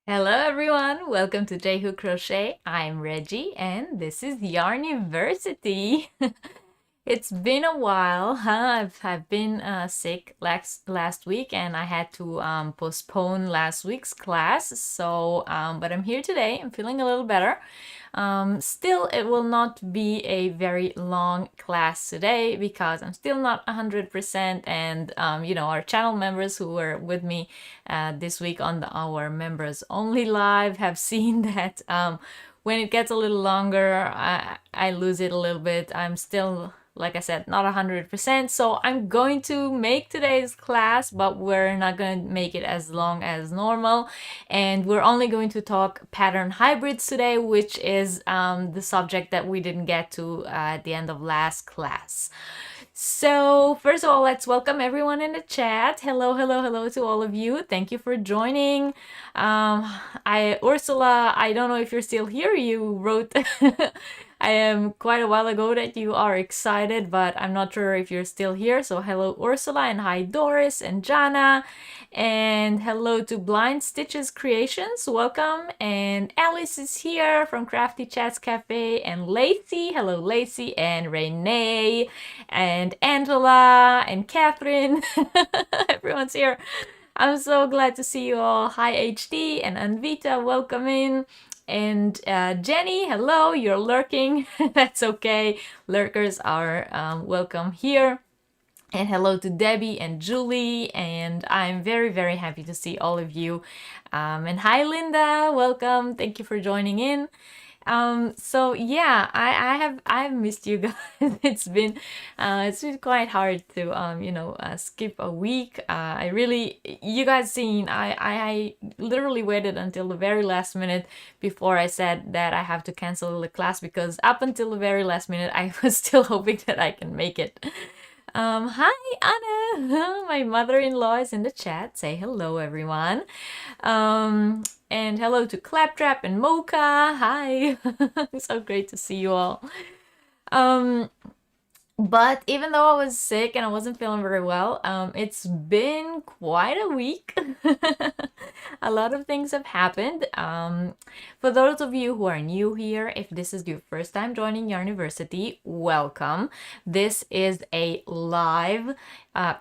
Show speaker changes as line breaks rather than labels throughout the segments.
Hello everyone, welcome to J-Hook Crochet. I'm Reggie and this is Yarniversity. It's been a while, huh? I've been sick last week and I had to postpone last week's class. So, but I'm here today. I'm feeling a little better. Still, it will not be a very long class today because I'm still not 100%. And, you know, our channel members who were with me this week on our members only live have seen that when it gets a little longer, I lose it a little bit. I'm still, like I said, not 100%. So I'm going to make today's class, but we're not going to make it as long as normal. And we're only going to talk pattern hybrids today, which is the subject that we didn't get to at the end of last class. So first of all, let's welcome everyone in the chat. Hello, hello, hello to all of you. Thank you for joining. Ursula, I don't know if you're still here. You wrote I am quite a while ago that you are excited, but I'm not sure if you're still here. So hello Ursula, and hi Doris and Jana, and hello to Blind Stitches Creations, welcome. And Alice is here from Crafty Chats Cafe, and Lacey, hello Lacey, and Renee and Angela and Catherine. Everyone's here. I'm so glad to see you all. Hi HD and Anvita, welcome in. And Jenny, hello, you're lurking. That's okay. Lurkers are welcome here. And hello to Debbie and Julie. And I'm very, very happy to see all of you. And hi, Linda. Welcome. Thank you for joining in. So yeah, I've missed you guys. It's been quite hard to you know, skip a week. You guys seen, I literally waited until the very last minute before I said that I have to cancel the class, because up until the very last minute I was still hoping that I can make it. Hi Anna, my mother-in-law is in the chat. Say hello everyone. And hello to Claptrap and Mocha. Hi. So great to see you all. But even though I was sick and I wasn't feeling very well, it's been quite a week. A lot of things have happened. For those of you who are new here, if this is your first time joining Yarniversity, welcome. This is a live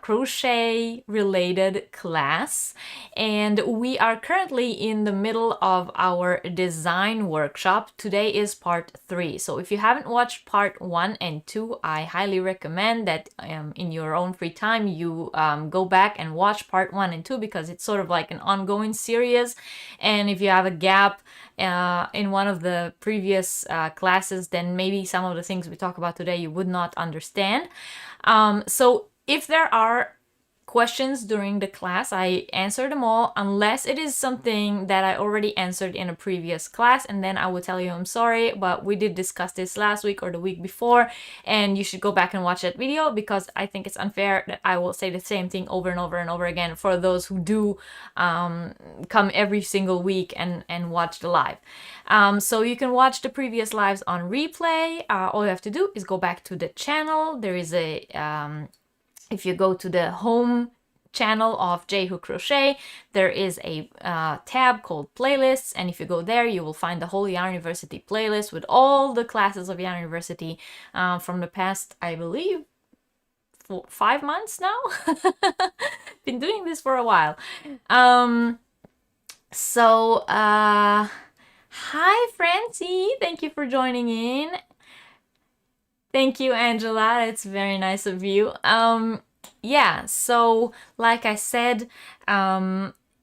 crochet related class, and we are currently in the middle of our design workshop. Today is part 3. So if you haven't watched part 1 and 2, I highly recommend that in your own free time you go back and watch part 1 and 2, because it's sort of like an ongoing series. And if you have a gap in one of the previous classes, then maybe some of the things we talk about today you would not understand. So if there are questions during the class, I answer them all, unless it is something that I already answered in a previous class, and then I will tell you I'm sorry, but we did discuss this last week or the week before, and you should go back and watch that video, because I think it's unfair that I will say the same thing over and over and over again for those who do come every single week and watch the live. So you can watch the previous lives on replay. All you have to do is go back to the channel. There is a if you go to the home channel of J-Hook Crochet, there is a tab called playlists, and if you go there you will find the whole Yarniversity playlist with all the classes of Yarniversity from the past, I believe, 5 months now. Been doing this for a while. Hi Francie, thank you for joining in. Thank you, Angela. It's very nice of you. Yeah, so like I said,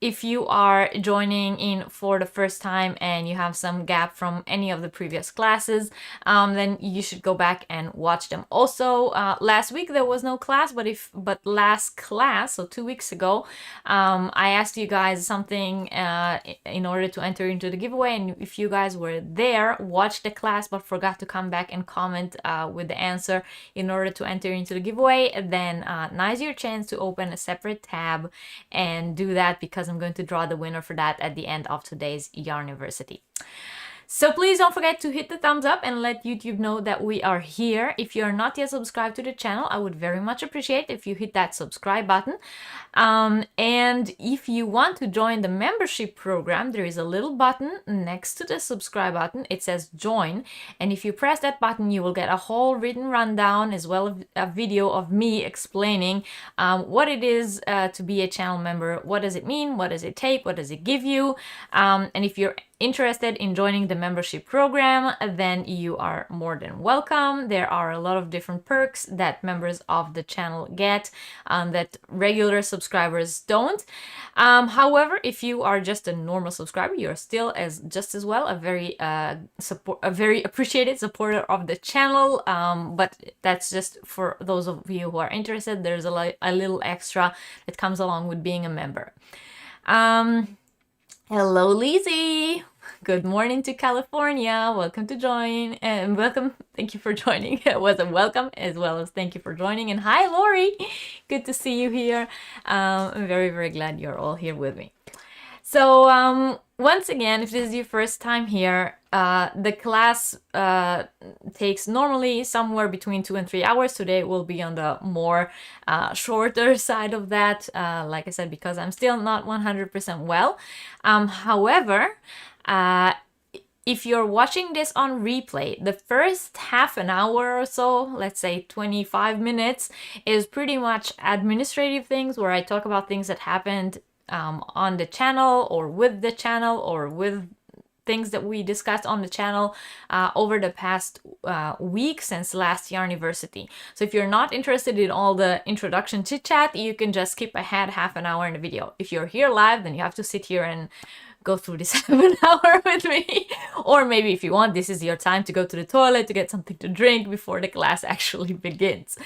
if you are joining in for the first time and you have some gap from any of the previous classes, then you should go back and watch them. Also, last week there was no class, but last class, so 2 weeks ago, I asked you guys something in order to enter into the giveaway, and if you guys were there, watched the class but forgot to come back and comment with the answer in order to enter into the giveaway, then now's your chance to open a separate tab and do that, because I'm going to draw the winner for that at the end of today's Yarniversity. So please don't forget to hit the thumbs up and let YouTube know that we are here. If you're not yet subscribed to the channel, I would very much appreciate if you hit that subscribe button. And if you want to join the membership program, there is a little button next to the subscribe button. It says join. And if you press that button, you will get a whole written rundown as well as a video of me explaining what it is to be a channel member. What does it mean? What does it take? What does it give you? And if you're interested in joining the membership program, then you are more than welcome. There are a lot of different perks that members of the channel get that regular subscribers don't. However, if you are just a normal subscriber, you're still just as well a very appreciated supporter of the channel. But that's just for those of you who are interested. There's a little extra that comes along with being a member. Hello, Lizzie. Good morning to California. Welcome to join and welcome. Thank you for joining. It was a welcome as well as thank you for joining. And hi, Lori. Good to see you here. I'm very, very glad you're all here with me. So once again, if this is your first time here, the class takes normally somewhere between 2 and 3 hours. Today will be on the more shorter side of that. Like I said, because I'm still not 100% well. However, if you're watching this on replay, the first half an hour or so, let's say 25 minutes, is pretty much administrative things where I talk about things that happened on the channel or with things that we discussed on the channel over the past week since last Yarniversity. So if you're not interested in all the introduction chit chat, you can just skip ahead half an hour in the video. If you're here live, then you have to sit here and go through this half an hour with me. Or maybe if you want, this is your time to go to the toilet to get something to drink before the class actually begins.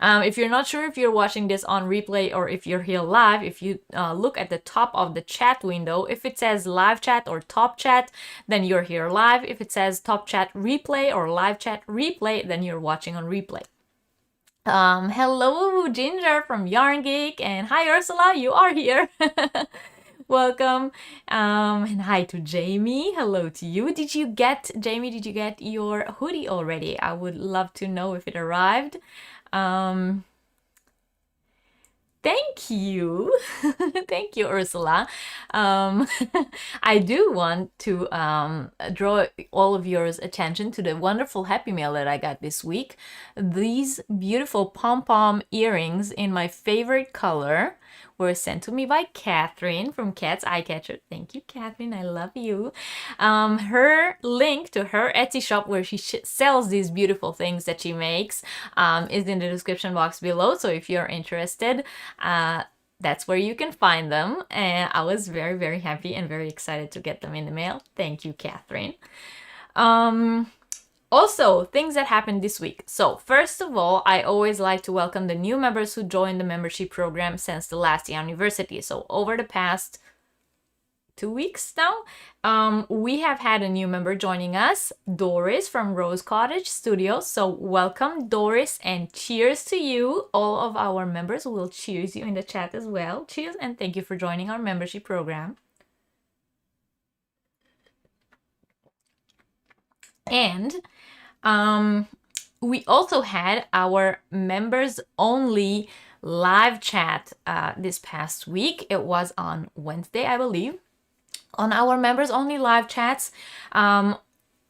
If you're not sure if you're watching this on replay or if you're here live, if you look at the top of the chat window, if it says live chat or top chat, then you're here live. If it says top chat replay or live chat replay, then you're watching on replay. Hello, Ginger from Yarn Geek, and hi, Ursula, you are here. Welcome. And hi to Jamie. Hello to you. Jamie, did you get your hoodie already? I would love to know if it arrived. Thank you. Thank you, Ursula. I do want to draw all of yours attention to the wonderful Happy Mail that I got this week. These beautiful pom-pom earrings in my favorite color were sent to me by Catherine from Cat's Eyecatcher. Thank you, Catherine. I love you. Her link to her Etsy shop where she sells these beautiful things that she makes is in the description box below. So if you're interested, that's where you can find them. And I was very, very happy and very excited to get them in the mail. Thank you, Catherine. Also, things that happened this week. So first of all, I always like to welcome the new members who joined the membership program since the last Yarniversity. So over the past 2 weeks now, we have had a new member joining us, Doris from Rose Cottage Studios. So welcome, Doris, and cheers to you. All of our members will cheers you in the chat as well. Cheers, and thank you for joining our membership program. And we also had our members only live chat this past week. It was on Wednesday, I believe. On our members only live chats,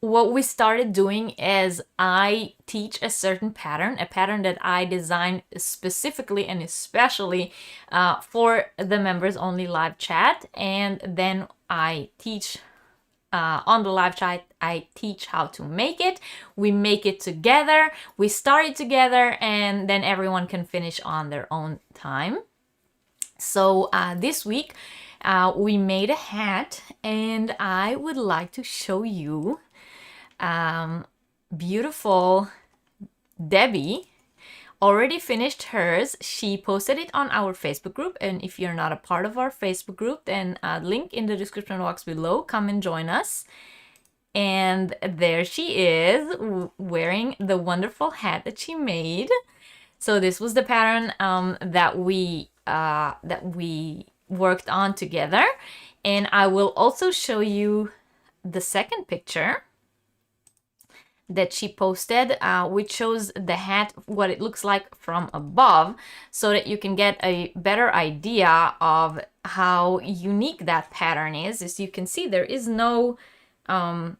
what we started doing is I teach a certain pattern, a pattern that I designed specifically and especially for the members only live chat. And then I teach on the live chat, I teach how to make it. We make it together, we start it together, and then everyone can finish on their own time. So this week we made a hat, and I would like to show you beautiful Debbie already finished hers. She posted it on our Facebook group, and if you're not a part of our Facebook group, then link in the description box below. Come and join us. And there she is wearing the wonderful hat that she made. So this was the pattern that we worked on together, and I will also show you the second picture that she posted, which shows the hat, what it looks like from above, so that you can get a better idea of how unique that pattern is. As you can see, there is no top,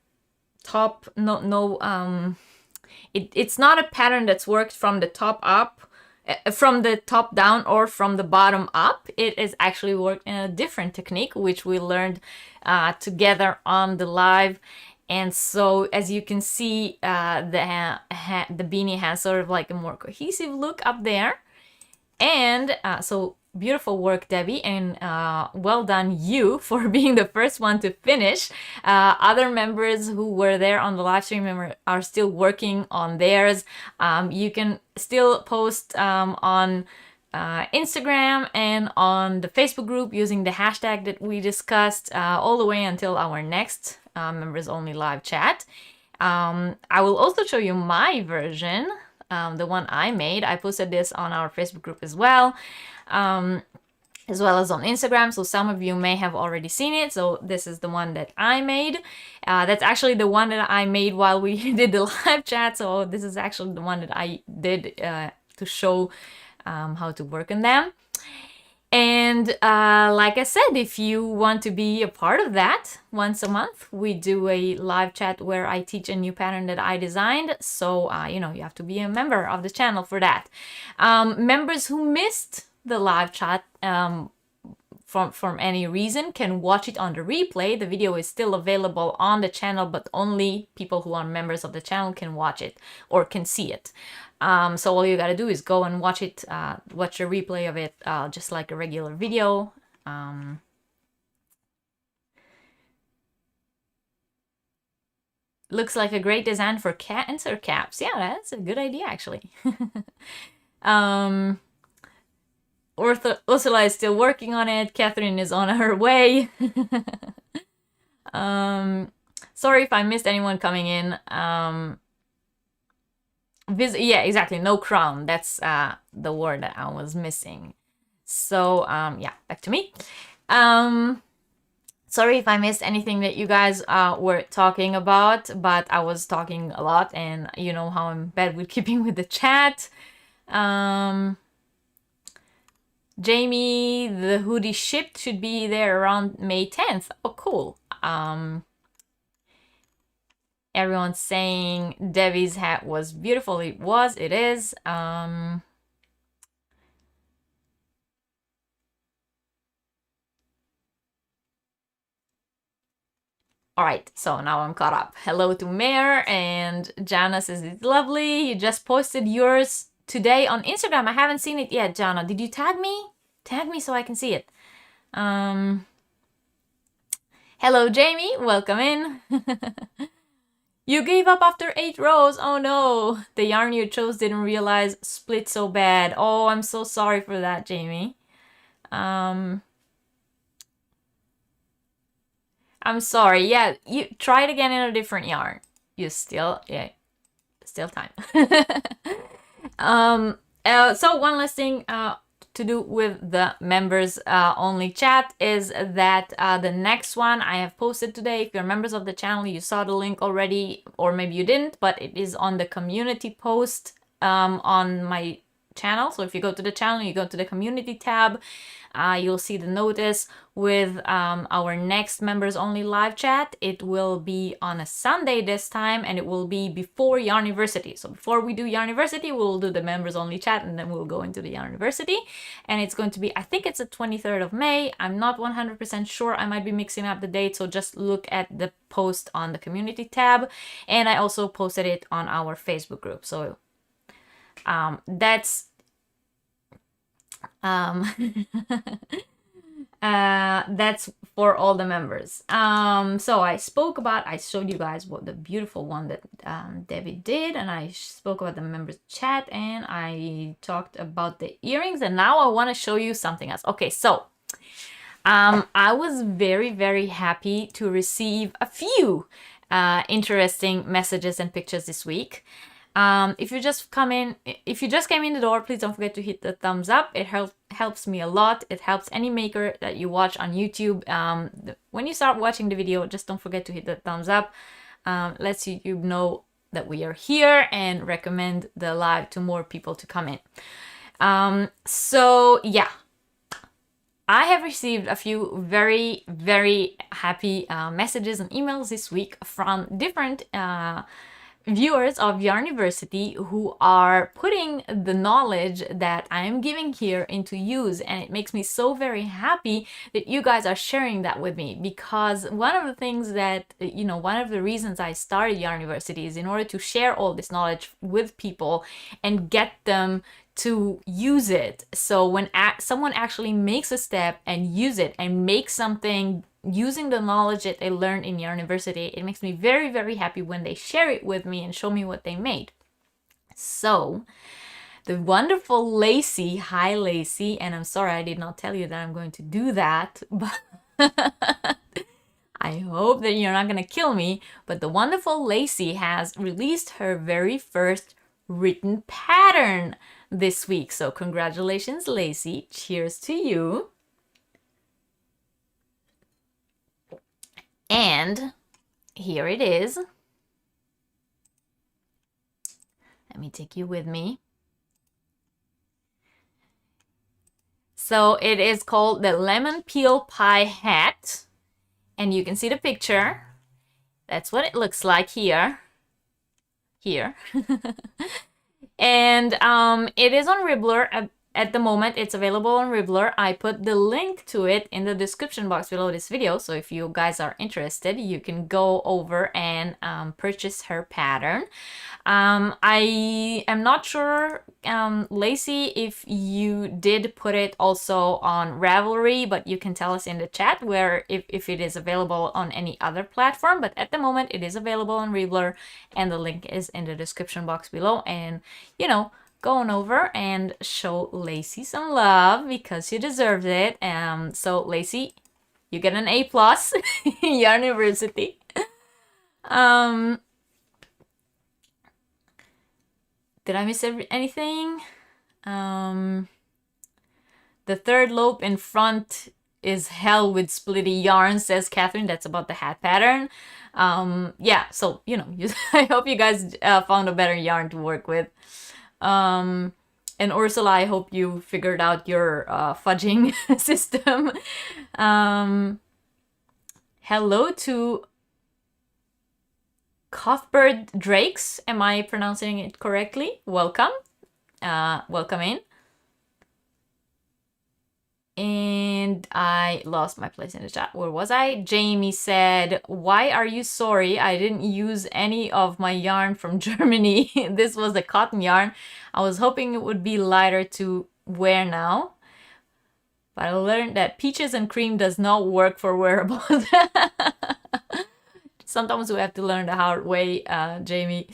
it's not a pattern that's worked from the top up, from the top down, or from the bottom up. It is actually worked in a different technique, which we learned together on the live. And so, as you can see, the beanie has sort of like a more cohesive look up there. And so beautiful work, Debbie, and well done you for being the first one to finish. Other members who were there on the live stream are still working on theirs. You can still post on Instagram and on the Facebook group using the hashtag that we discussed all the way until our next members only live chat. I will also show you my version, the one I made. I posted this on our Facebook group as well as on Instagram, so some of you may have already seen it. So this is the one that I made. That's actually the one that I made while we did the live chat, so this is actually the one that I did to show how to work on them. And like I said, if you want to be a part of that, once a month we do a live chat where I teach a new pattern that I designed. So you know, you have to be a member of the channel for that. Members who missed the live chat from any reason can watch it on the replay. The video is still available on the channel, but only people who are members of the channel can watch it or can see it. So all you gotta do is go and watch it, watch a replay of it, just like a regular video. Looks like a great design for answer caps. Yeah, that's a good idea, actually. Ursula is still working on it. Catherine is on her way. Sorry if I missed anyone coming in. Yeah, exactly. No crown. That's the word that I was missing. So yeah, back to me. Sorry if I missed anything that you guys were talking about, but I was talking a lot, and you know how I'm bad with keeping with the chat. Jamie, the hoodie shipped, should be there around May 10th. Oh, cool. Everyone's saying Debbie's hat was beautiful. It was, it is. All right, so now I'm caught up. Hello to Mayor, and Jana says it's lovely. You just posted yours today on Instagram. I haven't seen it yet, Jana. Did you tag me? Tag me so I can see it. Hello, Jamie. Welcome in. You gave up after 8 rows. Oh no, the yarn you chose didn't realize split so bad. Oh, I'm so sorry for that, Jamie. I'm sorry. Yeah, you try it again in a different yarn. You still time. So one last thing to do with the members only chat is that the next one I have posted today. If you're members of the channel, you saw the link already, or maybe you didn't, but it is on the community post on my channel. So if you go to the channel, you go to the community tab, you'll see the notice with our next members only live chat. It will be on a Sunday this time, and it will be before Yarniversity. So before we do Yarniversity, we'll do the members only chat, and then we'll go into the Yarniversity. And it's going to be, I think it's the 23rd of May. I'm not 100% sure. I might be mixing up the date. So just look at the post on the community tab. And I also posted it on our Facebook group. So that's that's for all the members. So I showed you guys what the beautiful one that Debbie did, and I spoke about the members chat, and I talked about the earrings, and now I want to show you something else. Okay, so I was very, very happy to receive a few interesting messages and pictures this week. If you just came in the door, please don't forget to hit the thumbs up. It helps me a lot. It helps any maker that you watch on YouTube. When you start watching the video, just don't forget to hit the thumbs up. Lets YouTube know that we are here and recommend the live to more people to come in. So yeah, I have received a few very, very happy messages and emails this week from different viewers of Yarniversity who are putting the knowledge that I am giving here into use, and it makes me so very happy that you guys are sharing that with me, because one of the things that, one of the reasons I started Yarniversity is in order to share all this knowledge with people and get them to use it. So when someone actually makes a step and use it and make something using the knowledge that they learned in Yarniversity, it makes me very, very happy when they share it with me and show me what they made. So the wonderful Lacey, hi Lacey, and I'm sorry I did not tell you that I'm going to do that, but I hope that you're not going to kill me. But the wonderful Lacey has released her very first written pattern this week. So congratulations, Lacey. Cheers to you. And here it is. Let me take you with me. So it is called the Lemon Peel Pie Hat. And you can see the picture. That's what it looks like here. And it is on Ribbler. At the moment, it's available on Ribbler. I put the link to it in the description box below this video. So if you guys are interested, you can go over and purchase her pattern. I am not sure, Lacey, if you did put it also on Ravelry, but you can tell us in the chat where if it is available on any other platform. But at the moment, it is available on Ribbler, and the link is in the description box below. And, go on over and show Lacey some love because she deserves it. So Lacey, you get an A+ Yarniversity. Did I miss anything? The third loop in front is hell with splitty yarn, says Catherine. That's about the hat pattern. Yeah, so I hope you guys found a better yarn to work with. And Ursula, I hope you figured out your fudging system. Hello to Cuthbert Drakes. Am I pronouncing it correctly? Welcome. Welcome in. And I lost my place in the chat. Where was I? Jamie said, "Why are you sorry? I didn't use any of my yarn from Germany. This was the cotton yarn. I was hoping it would be lighter to wear now. But I learned that peaches and cream does not work for wearables." Sometimes we have to learn the hard way, Jamie.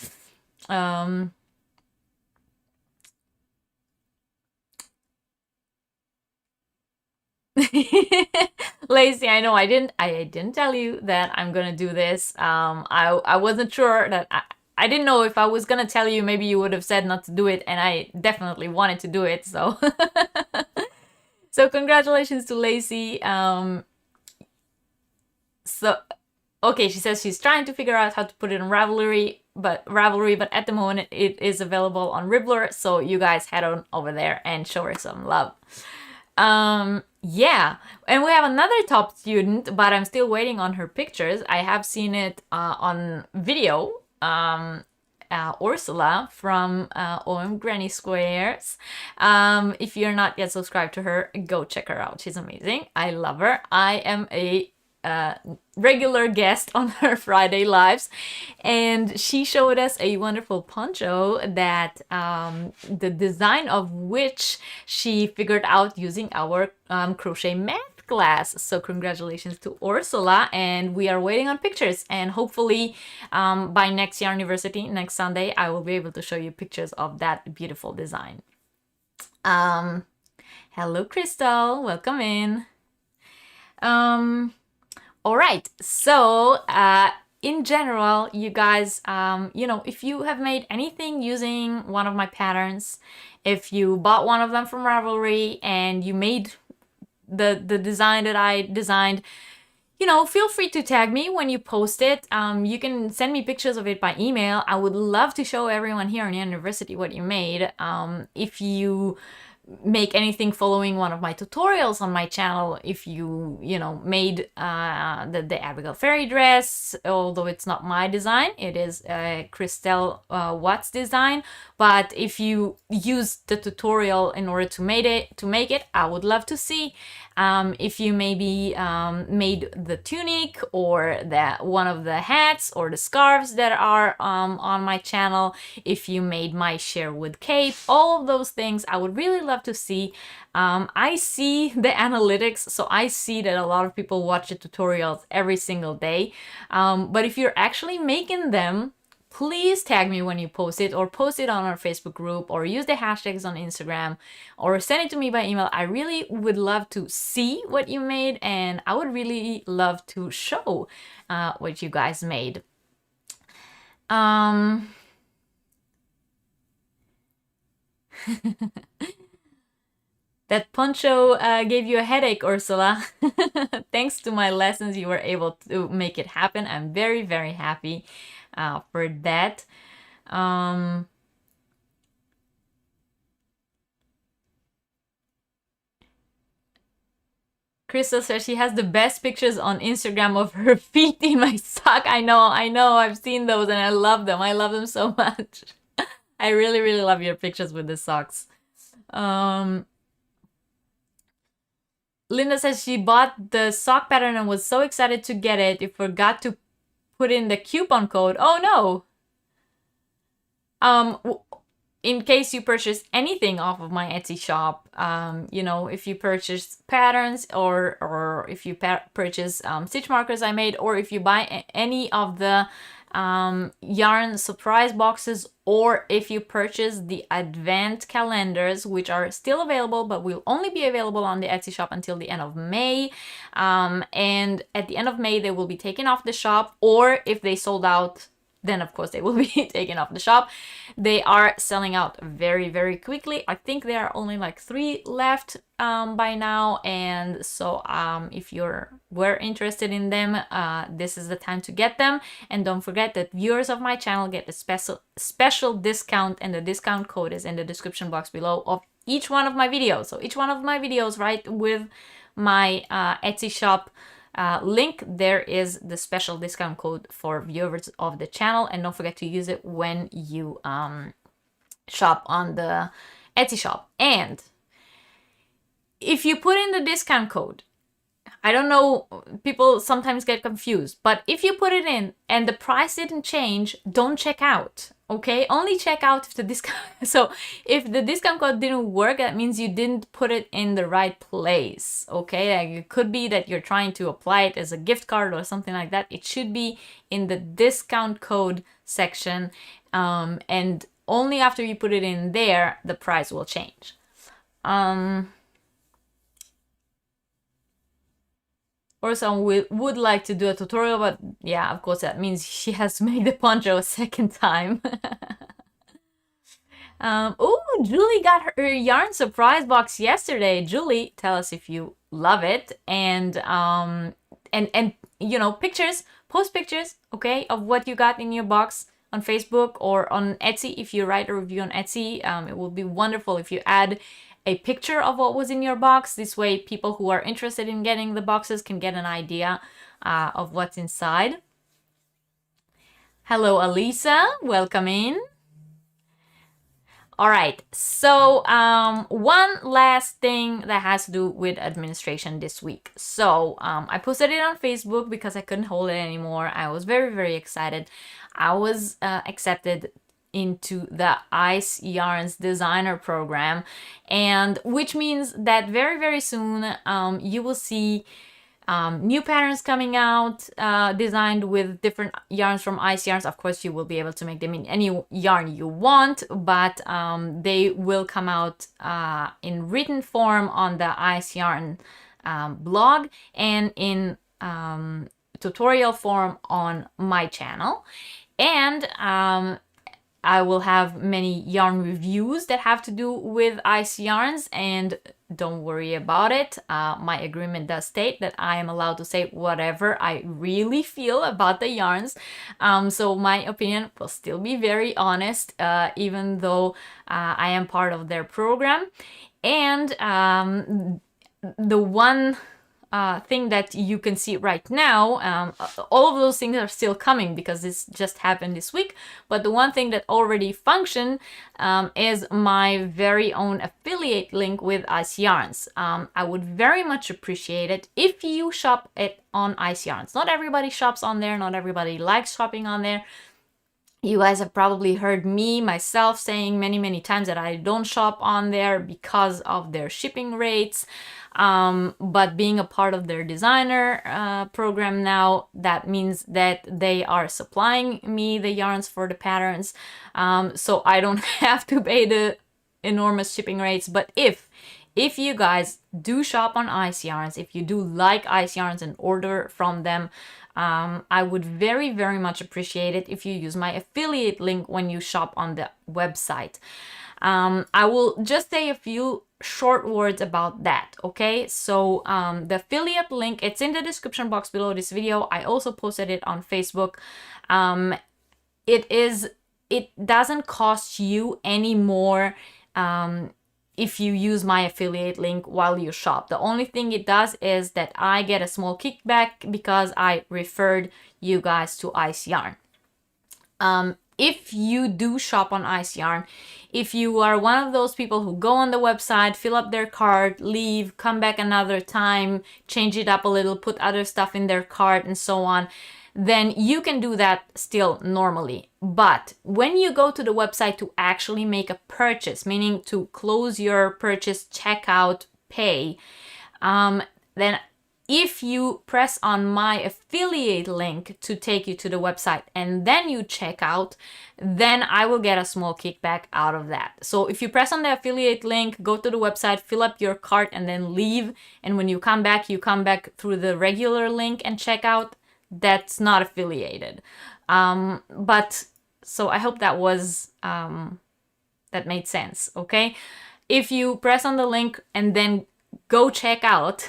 Lacey, I know I didn't tell you that I'm gonna do this. I wasn't sure that I didn't know if I was gonna tell you. Maybe you would have said not to do it, and I definitely wanted to do it. So, so congratulations to Lacey. So, okay, she says she's trying to figure out how to put it on Ravelry, but Ravelry, but at the moment it is available on Ribbler, so you guys head on over there and show her some love. Yeah, and we have another top student, but I'm still waiting on her pictures. I have seen it on video. Ursula from OM Granny Squares. If you're not yet subscribed to her, go check her out. She's amazing. I love her. I am a regular guest on her Friday lives, and she showed us a wonderful poncho that the design of which she figured out using our crochet math class. So congratulations to Ursula, and we are waiting on pictures, and hopefully by next Yarniversity, next Sunday, I will be able to show you pictures of that beautiful design. Hello Crystal, welcome in. All right, so in general, you guys, you know, if you have made anything using one of my patterns, if you bought one of them from Ravelry and you made the design that I designed, you know, feel free to tag me when you post it. You can send me pictures of it by email. I would love to show everyone here in Yarniversity what you made. If you make anything following one of my tutorials on my channel, if you know, made the Abigail Fairy dress, although it's not my design, it is Christelle Watt's design, but if you use the tutorial in order to make it, I would love to see. If you maybe made the tunic or one of the hats or the scarves that are on my channel, if you made my Sherwood cape, all of those things, I would really love to see. I see the analytics, so I see that a lot of people watch the tutorials every single day. But if you're actually making them, please tag me when you post it, or post it on our Facebook group, or use the hashtags on Instagram, or send it to me by email. I really would love to see what you made, and I would really love to show what you guys made. That poncho gave you a headache, Ursula. Thanks to my lessons, you were able to make it happen. I'm very, very happy for that. Crystal says she has the best pictures on Instagram of her feet in my sock. I know, I've seen those and I love them. I love them so much. I really, really love your pictures with the socks. Linda says she bought the sock pattern and was so excited to get it, you forgot to put in the coupon code. Oh no! In case you purchase anything off of my Etsy shop, you know, if you purchase patterns, or if you purchase stitch markers I made, or if you buy any of the yarn surprise boxes, or if you purchase the advent calendars, which are still available but will only be available on the Etsy shop until the end of May, and at the end of May they will be taken off the shop, or if they sold out, then of course they will be taken off the shop. They are selling out very, very quickly. I think there are only like 3 left by now, and so if were interested in them, this is the time to get them. And don't forget that viewers of my channel get a special discount, and the discount code is in the description box below of each one of my videos. So each one of my videos, right, with my Etsy shop link, there is the special discount code for viewers of the channel, and don't forget to use it when you shop on the Etsy shop. And if you put in the discount code, I don't know, people sometimes get confused, but if you put it in and the price didn't change, don't check out, okay? Only check out if the discount, so if the discount code didn't work, that means you didn't put it in the right place, okay? Like, it could be that you're trying to apply it as a gift card or something like that. It should be in the discount code section, and only after you put it in there, the price will change. Or someone would like to do a tutorial, but yeah, of course, that means she has to make the poncho a second time. Oh, Julie got her yarn surprise box yesterday. Julie, tell us if you love it, and you know, pictures, post pictures, okay, of what you got in your box. on Facebook or on Etsy. If you write a review on Etsy, it will be wonderful if you add a picture of what was in your box. This way, people who are interested in getting the boxes can get an idea of what's inside. Hello, Alisa. Welcome in. All right, so one last thing that has to do with administration this week. So I posted it on Facebook because I couldn't hold it anymore. I was very, very excited. I was accepted into the Ice Yarns designer program, and which means that very, very soon you will see new patterns coming out, designed with different yarns from Ice Yarns. Of course, you will be able to make them in any yarn you want, but they will come out in written form on the Ice Yarn blog and in tutorial form on my channel. And I will have many yarn reviews that have to do with Ice Yarns, and don't worry about it. My agreement does state that I am allowed to say whatever I really feel about the yarns. So my opinion will still be very honest, even though I am part of their program. And the one thing that you can see right now, all of those things are still coming because this just happened this week, but the one thing that already functioned is my very own affiliate link with Ice Yarns. I would very much appreciate it if you shop it on Ice Yarns. Not everybody shops on there, not everybody likes shopping on there. You guys have probably heard me, myself, saying many, many times that I don't shop on there because of their shipping rates. But being a part of their designer program now, that means that they are supplying me the yarns for the patterns. So I don't have to pay the enormous shipping rates. But if you guys do shop on Ice Yarns, if you do like Ice Yarns and order from them, I would very, very much appreciate it if you use my affiliate link when you shop on the website. I will just say a few short words about that, okay? So the affiliate link, it's in the description box below this video. I also posted it on Facebook. It doesn't cost you any more if you use my affiliate link while you shop. The only thing it does is that I get a small kickback because I referred you guys to Ice Yarn. If you do shop on Ice Yarn, if you are one of those people who go on the website, fill up their cart, leave, come back another time, change it up a little, put other stuff in their cart and so on, then you can do that still normally. But when you go to the website to actually make a purchase, meaning to close your purchase, check out, pay, then if you press on my affiliate link to take you to the website and then you check out, then I will get a small kickback out of that. So if you press on the affiliate link, go to the website, fill up your cart and then leave, and when you come back through the regular link and check out, that's not affiliated. But so I hope that was that made sense, okay? If you press on the link and then go check out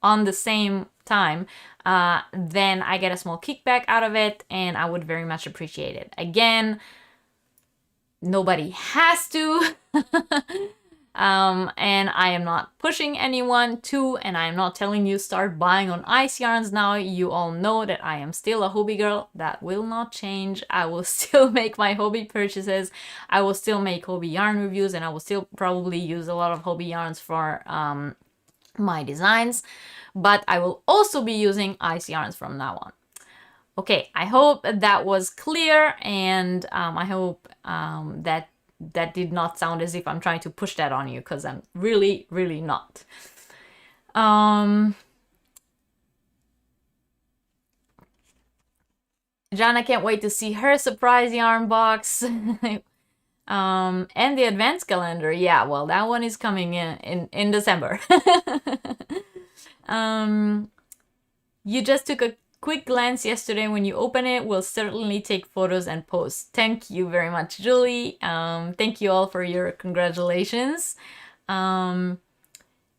on the same time, then I get a small kickback out of it, and I would very much appreciate it. Again, nobody has to. And I am not pushing anyone to, and I am not telling you start buying on Ice Yarns now. You all know that I am still a hobby girl. That will not change. I will still make my hobby purchases. I will still make hobby yarn reviews, and I will still probably use a lot of hobby yarns for my designs, but I will also be using Ice Yarns from now on. Okay, I hope that was clear, and I hope that did not sound as if I'm trying to push that on you, because I'm really, really not. Jana can't wait to see her surprise yarn box. And the advent calendar. Yeah, well, that one is coming in December. You just took a quick glance yesterday. When you open it, we'll certainly take photos and post. Thank you very much, Julie. Thank you all for your congratulations.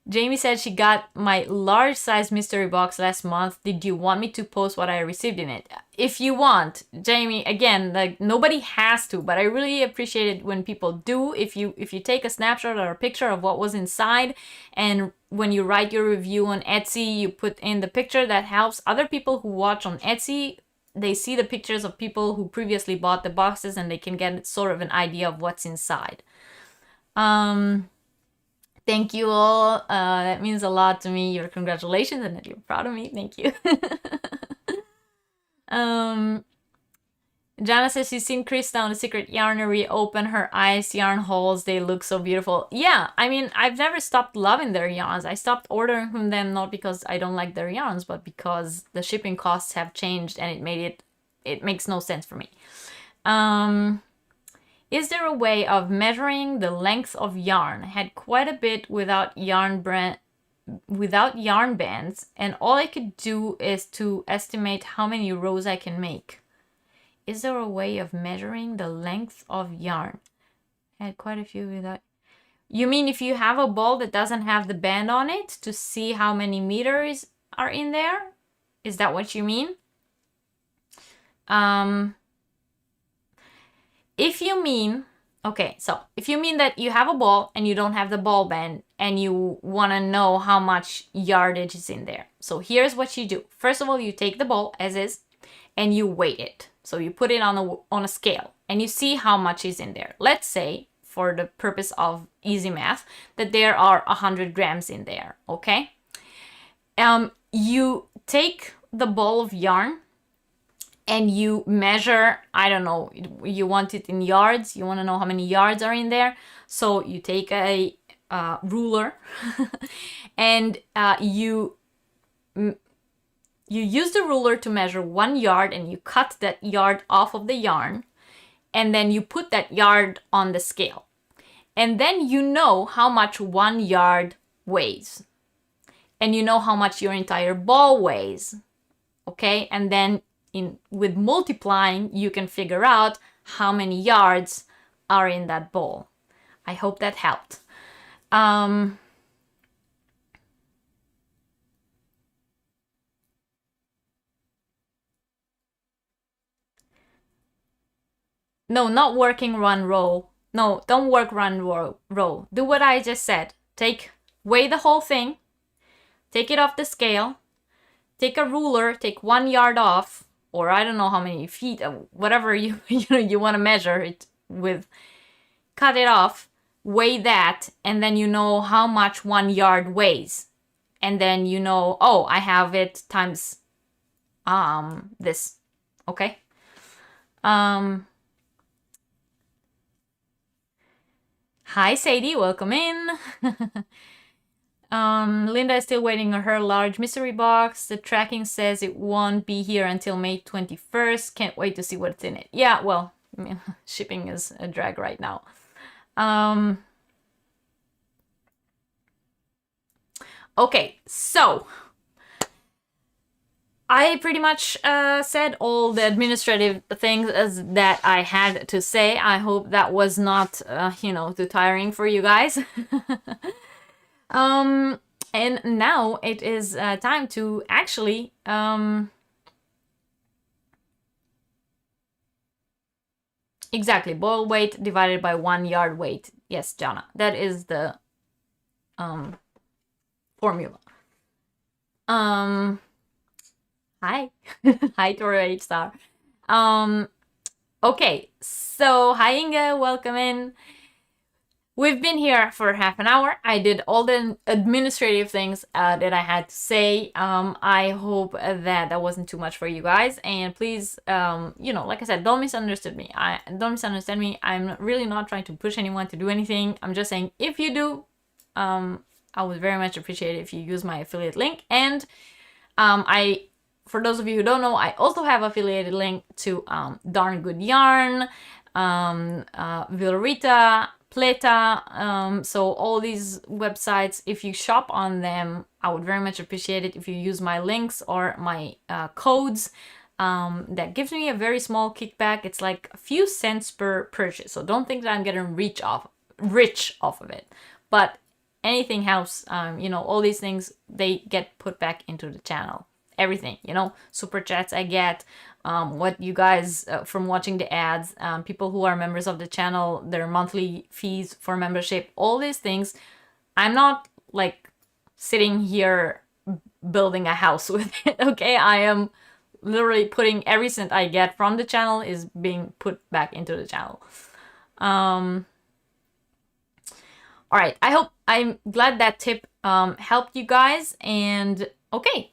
Jamie said she got my large size mystery box last month. Did you want me to post what I received in it? If you want, Jamie, again, like nobody has to, but I really appreciate it when people do. If you take a snapshot or a picture of what was inside, and when you write your review on Etsy, you put in the picture, that helps other people who watch on Etsy. They see the pictures of people who previously bought the boxes and they can get sort of an idea of what's inside. Thank you all. That means a lot to me. Your congratulations and that you're proud of me. Thank you. Jana says she's seen Chris down the Secret Yarnery open her ice yarn hauls. They look so beautiful. Yeah, I mean, I've never stopped loving their yarns. I stopped ordering from them not because I don't like their yarns, but because the shipping costs have changed and it makes no sense for me. Is there a way of measuring the length of yarn? I had quite a bit without yarn bands, and all I could do is to estimate how many rows I can make. Is there a way of measuring the length of yarn? I had quite a few without. You mean if you have a ball that doesn't have the band on it to see how many meters are in there? Is that what you mean? If you mean, okay, so if you mean that you have a ball and you don't have the ball band and you want to know how much yardage is in there. So here's what you do. First of all, you take the ball as is and you weigh it. So you put it on a scale and you see how much is in there. Let's say, for the purpose of easy math, that there are 100 grams in there, okay? You take the ball of yarn and you measure, I don't know, you want it in yards, you want to know how many yards are in there. So you take a ruler and you use the ruler to measure 1 yard and you cut that yard off of the yarn and then you put that yard on the scale. And then you know how much 1 yard weighs. And you know how much your entire ball weighs. Okay? And then with multiplying, you can figure out how many yards are in that ball. I hope that helped. No, not working run row. No, don't work run row. Do what I just said. Weigh the whole thing. Take it off the scale. Take a ruler, take 1 yard off, or I don't know how many feet, whatever you want to measure it with. Cut it off, weigh that, and then you know how much 1 yard weighs. And then you know, oh, I have it times this. Okay? Hi Sadie, welcome in. Linda is still waiting on her large mystery box. The tracking says it won't be here until May 21st. Can't wait to see what's in it. Yeah, well, I mean, shipping is a drag right now. Okay, so I pretty much said all the administrative things that I had to say. I hope that was not, too tiring for you guys. And now it is time to actually exactly, ball weight divided by 1 yard weight. Yes, Jana, that is the formula. Hi. Hi, Tora H Star. Okay, so hi Inga, welcome in. We've been here for half an hour. I did all the administrative things that I had to say. I hope that wasn't too much for you guys. And please, like I said, don't misunderstand me. Don't misunderstand me. I'm really not trying to push anyone to do anything. I'm just saying, if you do, I would very much appreciate it if you use my affiliate link. And for those of you who don't know, I also have affiliated link to Darn Good Yarn, Villerita, Pleta, so all these websites, if you shop on them, I would very much appreciate it if you use my links or my codes. That gives me a very small kickback. It's like a few cents per purchase, so don't think that I'm getting rich off of it. But anything helps. You know, all these things, they get put back into the channel. Everything, you know, super chats I get, what you guys from watching the ads, people who are members of the channel, their monthly fees for membership, all these things. I'm not like sitting here building a house with it, okay? I am literally putting every cent I get from the channel is being put back into the channel. All right, I'm glad that tip helped you guys. And okay,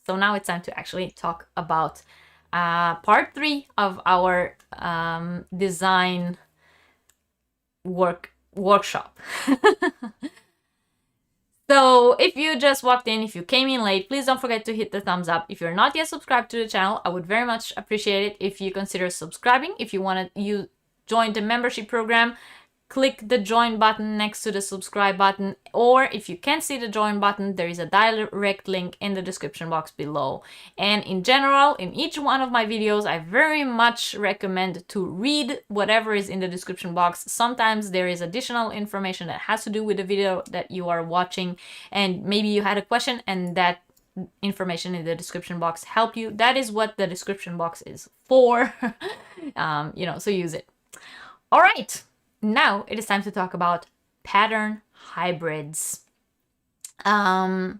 so now it's time to actually talk about part 3 of our design workshop. So if you just walked in, if you came in late, please don't forget to hit the thumbs up. If you're not yet subscribed to the channel, I would very much appreciate it if you consider subscribing. If you want to join the membership program, click the join button next to the subscribe button, or if you can't see the join button, there is a direct link in the description box below. And in general, in each one of my videos, I very much recommend to read whatever is in the description box. Sometimes there is additional information that has to do with the video that you are watching, and maybe you had a question and that information in the description box helped you. That is what the description box is for. You know, so use it. All right. Now it is time to talk about pattern hybrids. I'm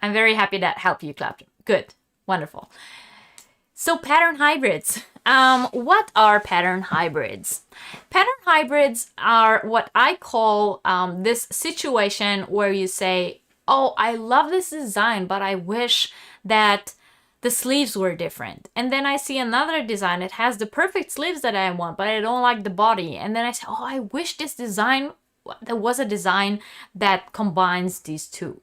very happy that helped you, clapped. Good, wonderful. So pattern hybrids. What are pattern hybrids? Pattern hybrids are what I call this situation where you say, oh, I love this design, but I wish that the sleeves were different. And then I see another design that has the perfect sleeves that I want, but I don't like the body. And then I say, oh, I wish this design, there was a design that combines these two.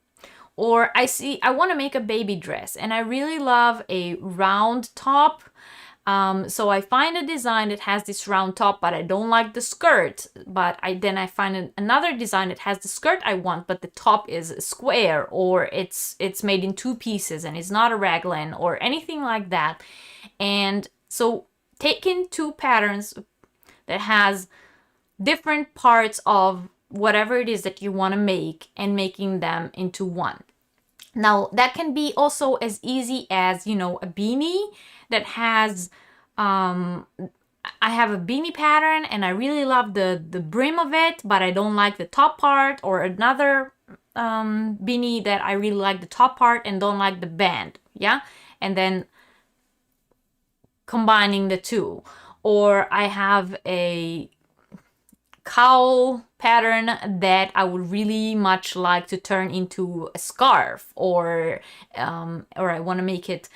Or I want to make a baby dress and I really love a round top. So I find a design that has this round top, but I don't like the skirt. But then I find another design that has the skirt I want, but the top is square, or it's made in 2 pieces and it's not a raglan or anything like that. And so taking 2 patterns that has different parts of whatever it is that you want to make and making them into one. Now that can be also as easy as, you know, a beanie that has, I have a beanie pattern and I really love the brim of it, but I don't like the top part, or another beanie that I really like the top part and don't like the band, yeah? And then combining the two. Or I have a cowl pattern that I would really much like to turn into a scarf, or I want to make it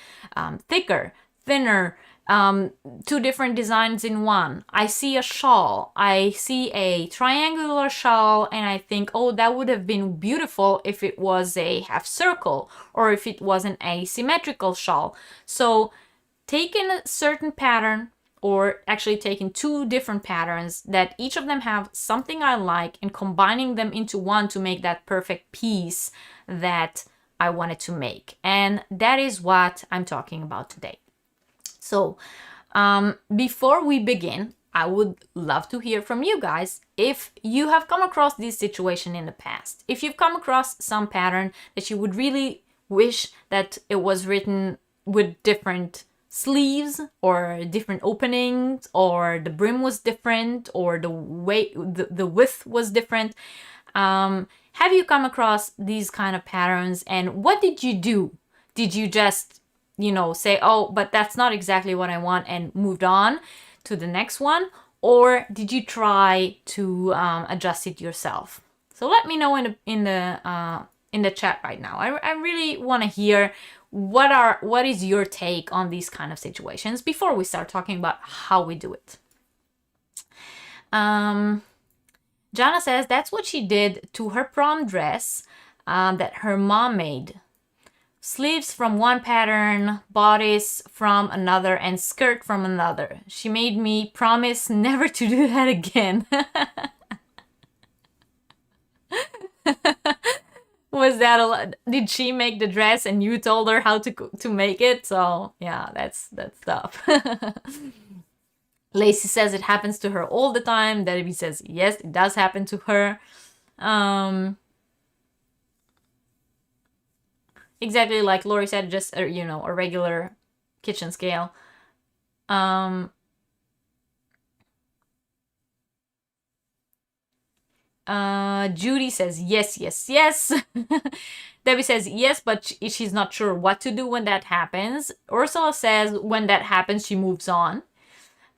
thicker, thinner, 2 different designs in one. I see a shawl, I see a triangular shawl, and I think, oh, that would have been beautiful if it was a half circle, or if it was an asymmetrical shawl. So taking a certain pattern, or actually taking 2 different patterns that each of them have something I like, and combining them into one to make that perfect piece that I wanted to make. And that is what I'm talking about today. So before we begin, I would love to hear from you guys if you have come across this situation in the past. If you've come across some pattern that you would really wish that it was written with different sleeves or different openings, or the brim was different, or the width was different. Have you come across these kind of patterns, and what did you do? Did you just, you know, say, oh, but that's not exactly what I want, and moved on to the next one? Or did you try to adjust it yourself? So let me know in the chat right now. I really want to hear what is your take on these kind of situations before we start talking about how we do it. Jana says that's what she did to her prom dress that her mom made. Sleeves from one pattern, bodice from another, and skirt from another. She made me promise never to do that again. Was that a lot? Did she make the dress and you told her how to make it? So yeah, that's tough. Lacey says it happens to her all the time. Debbie says, yes, it does happen to her. Exactly like Lori said, just, a regular kitchen scale. Judy says, yes, yes, yes. Debbie says, yes, but she's not sure what to do when that happens. Ursula says, when that happens, she moves on.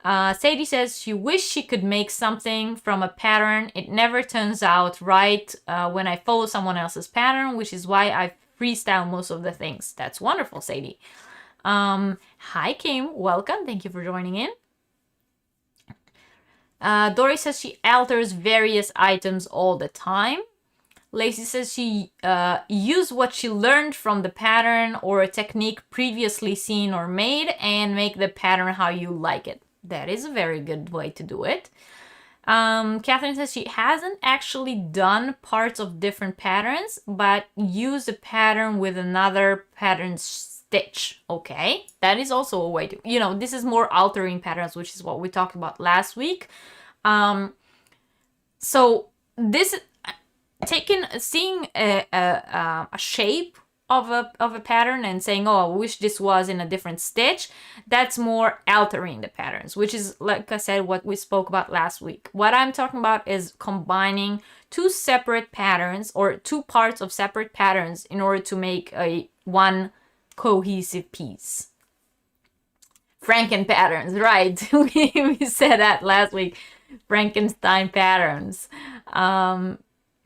Sadie says she wishes she could make something from a pattern. It never turns out right when I follow someone else's pattern, which is why I freestyle most of the things. That's wonderful, Sadie. Hi, Kim. Welcome. Thank you for joining in. Dory says she alters various items all the time. Lacey says she used what she learned from the pattern or a technique previously seen or made and make the pattern how you like it. That is a very good way to do it. Catherine says she hasn't actually done parts of different patterns, but used a pattern with another pattern stitch. Okay, that is also a way to, this is more altering patterns, which is what we talked about last week. So this seeing a shape of a pattern and saying, oh, I wish this was in a different stitch, that's more altering the patterns, which is, like I said, what we spoke about last week. What I'm talking about is combining two separate patterns or two parts of separate patterns in order to make one cohesive piece. Franken patterns, right? We said that last week. Frankenstein patterns.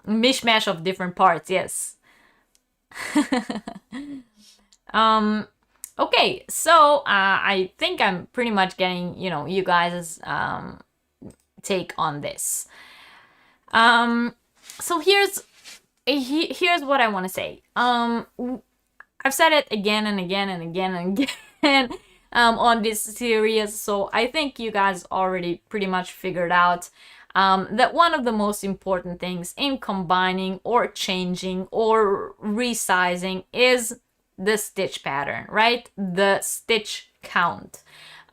Mishmash of different parts, yes. Okay, so I think I'm pretty much getting, you guys' take on this. So here's what I want to say. I've said it again and again and again and again on this series, so I think you guys already pretty much figured out that one of the most important things in combining or changing or resizing is the stitch pattern, right? The stitch count.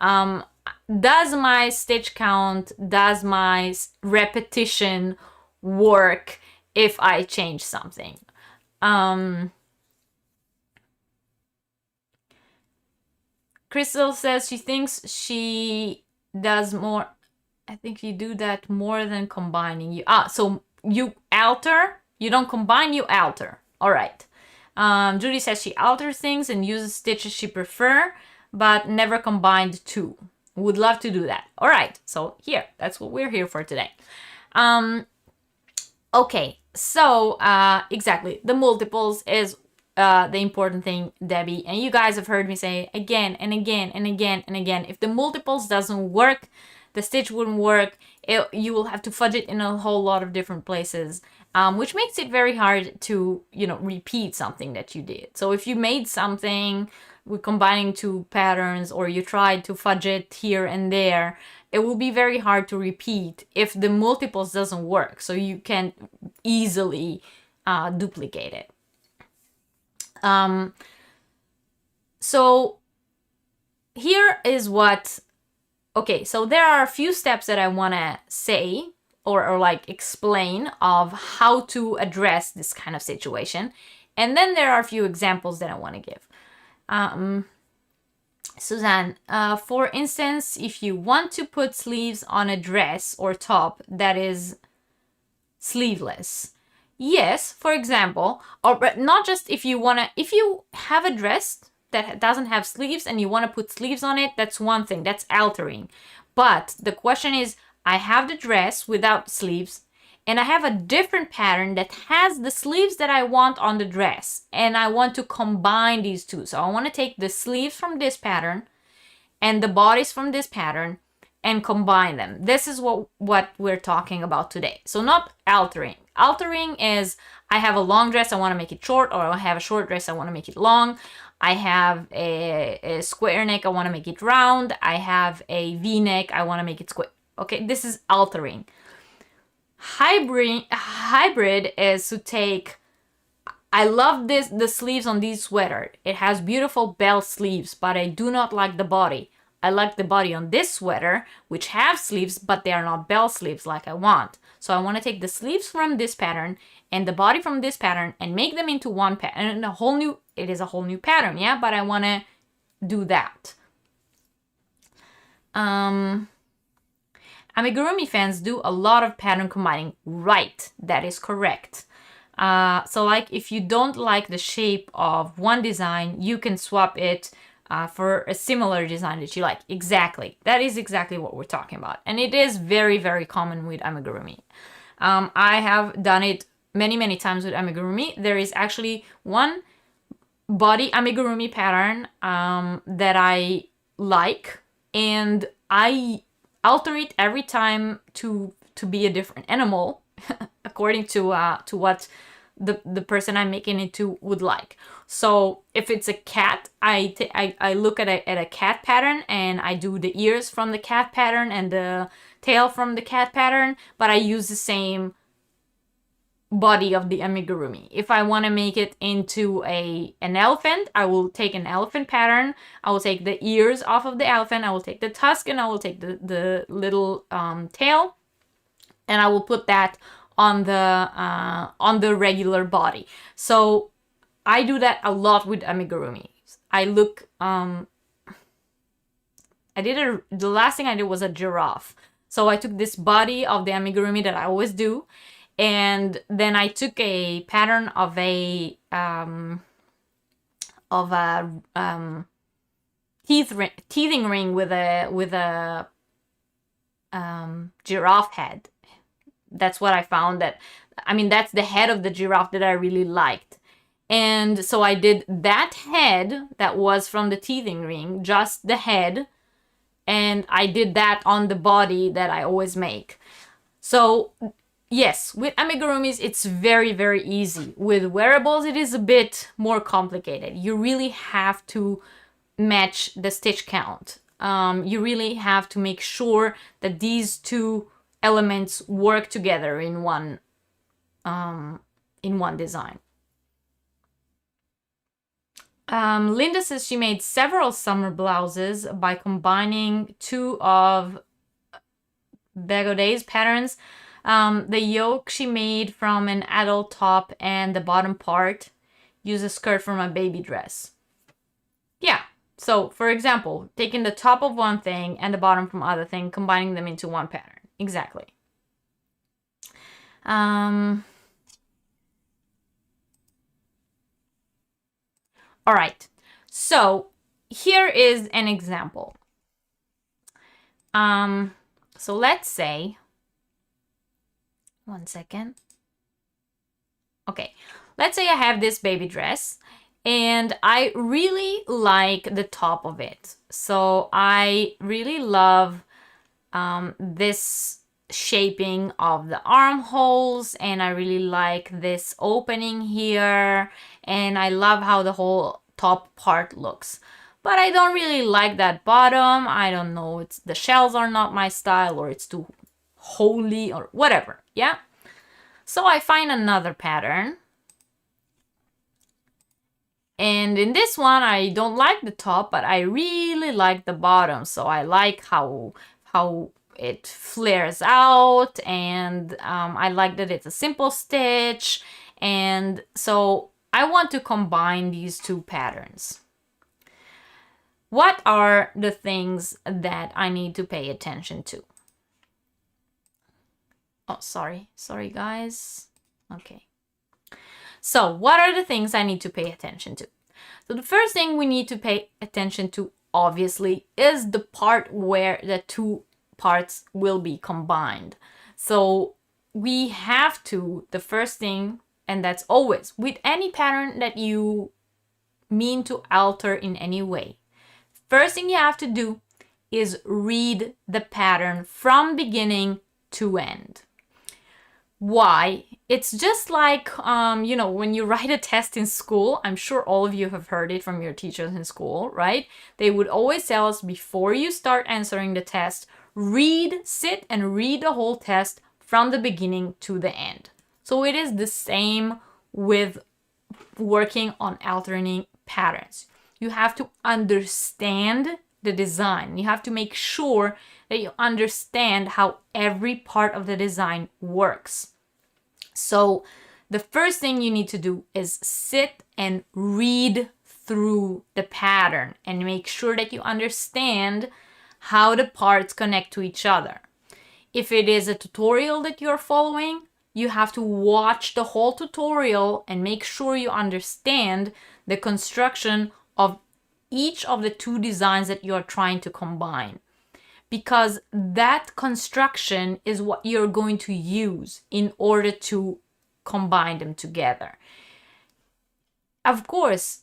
Does my stitch count, does my repetition work if I change something? Crystal says she thinks she does more. I think you do that more than combining. So you alter, you don't combine, you alter. All right. Judy says she alters things and uses stitches she prefer, but never combined two. Would love to do that. All right. So here, that's what we're here for today. Okay. So exactly, the multiples is the important thing, Debbie. And you guys have heard me say again and again and again and again, if the multiples doesn't work, the stitch wouldn't work. You will have to fudge it in a whole lot of different places, which makes it very hard to, repeat something that you did. So if you made something with combining two patterns or you tried to fudge it here and there, it will be very hard to repeat if the multiples doesn't work. So you can easily duplicate it. So here is what, okay, so there are a few steps that I want to say or like explain of how to address this kind of situation. And then there are a few examples that I want to give. Suzanne, for instance, if you want to put sleeves on a dress or top that is sleeveless, yes, for example, but not just if you have a dress that doesn't have sleeves and you want to put sleeves on it, that's one thing, that's altering. But the question is, I have the dress without sleeves and I have a different pattern that has the sleeves that I want on the dress and I want to combine these two. So I want to take the sleeves from this pattern and the bodice from this pattern and combine them. This is what we're talking about today. So not altering. Altering is, I have a long dress, I want to make it short, or I have a short dress, I want to make it long. I have a square neck, I want to make it round. I have a V-neck, I want to make it square. Okay, this is altering. Hybrid is to take, I love the sleeves on this sweater. It has beautiful bell sleeves, but I do not like the body. I like the body on this sweater, which have sleeves, but they are not bell sleeves like I want. So I want to take the sleeves from this pattern and the body from this pattern and make them into one pattern. And it is a whole new pattern, yeah? But I want to do that. Amigurumi fans do a lot of pattern combining. Right, that is correct. So like if you don't like the shape of one design, you can swap it for a similar design that you like. Exactly. That is exactly what we're talking about. And it is very, very common with amigurumi. I have done it many, many times with amigurumi. There is actually one body amigurumi pattern that I like, and I alter it every time to be a different animal according to what the person I'm making it to would like. So if it's a cat, I look at a cat pattern and I do the ears from the cat pattern and the tail from the cat pattern, but I use the same body of the amigurumi. If I want to make it into an elephant, I will take an elephant pattern. I will take the ears off of the elephant. I will take the tusk and I will take the little tail, and I will put that on the regular body. So I do that a lot with amigurumi. The last thing I did was a giraffe. So I took this body of the amigurumi that I always do, and then I took a pattern of a teething ring with a giraffe head. That's what I found. That's the head of the giraffe that I really liked. And so I did that head that was from the teething ring, just the head, and I did that on the body that I always make. So yes, with amigurumis, it's very, very easy. With wearables, it is a bit more complicated. You really have to match the stitch count. You really have to make sure that these two elements work together in one design. Linda says she made several summer blouses by combining two of Begoday's patterns. The yoke she made from an adult top, and the bottom part used a skirt from a baby dress. Yeah, so for example, taking the top of one thing and the bottom from other thing, combining them into one pattern. Exactly. All right, so here is an example. So let's say, one second. Okay, let's say I have this baby dress and I really like the top of it. So I really love this shaping of the armholes, and I really like this opening here, and I love how the whole top part looks. But I don't really like that bottom. I don't know, the shells are not my style, or it's too holy or whatever, yeah? So I find another pattern. And in this one, I don't like the top, but I really like the bottom. So I like how it flares out, and I like that it's a simple stitch. And so I want to combine these two patterns. What are the things that I need to pay attention to? Oh, sorry guys. Okay. So what are the things I need to pay attention to? So the first thing we need to pay attention to, obviously, is the part where the two parts will be combined. So we have to, the first thing, and that's always with any pattern that you mean to alter in any way, first thing you have to do is read the pattern from beginning to end. Why? It's just like, when you write a test in school. I'm sure all of you have heard it from your teachers in school, right? They would always tell us, before you start answering the test, sit and read the whole test from the beginning to the end. So it is the same with working on alternating patterns. You have to understand the design. You have to make sure that you understand how every part of the design works. So the first thing you need to do is sit and read through the pattern and make sure that you understand how the parts connect to each other. If it is a tutorial that you're following, you have to watch the whole tutorial and make sure you understand the construction of each of the two designs that you're trying to combine, because that construction is what you're going to use in order to combine them together. Of course,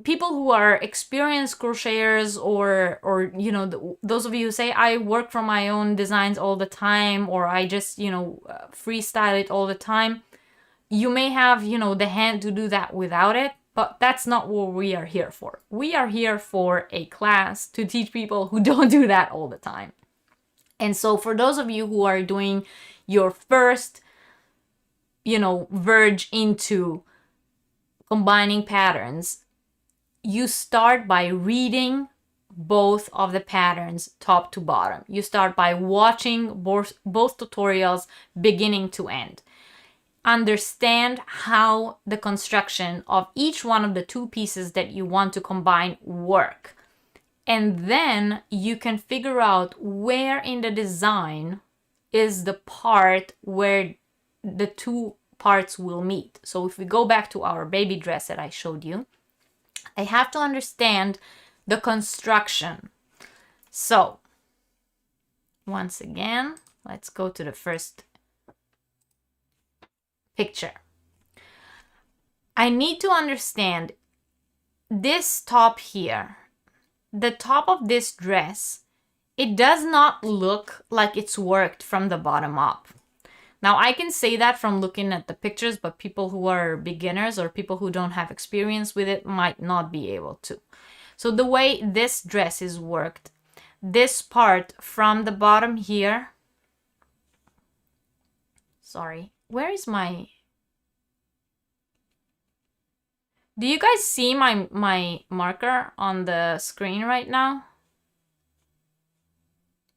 people who are experienced crocheters or you know, those of you who say I work from my own designs all the time, or I just, you know, freestyle it all the time, you may have, you know, the hand to do that without it, but that's not what we are here for. We are here for a class to teach people who don't do that all the time. And so for those of you who are doing your first, you know, verge into combining patterns, you start by reading both of the patterns top to bottom. You start by watching both tutorials beginning to end. Understand how the construction of each one of the two pieces that you want to combine work. And then you can figure out where in the design is the part where the two parts will meet. So if we go back to our baby dress that I showed you, I have to understand the construction. So once again, let's go to the first picture. I need to understand this top here. The top of this dress, it does not look like it's worked from the bottom up. Now I can say that from looking at the pictures, but people who are beginners or people who don't have experience with it might not be able to. So the way this dress is worked, this part from the bottom here, sorry, where is my, do you guys see my marker on the screen right now?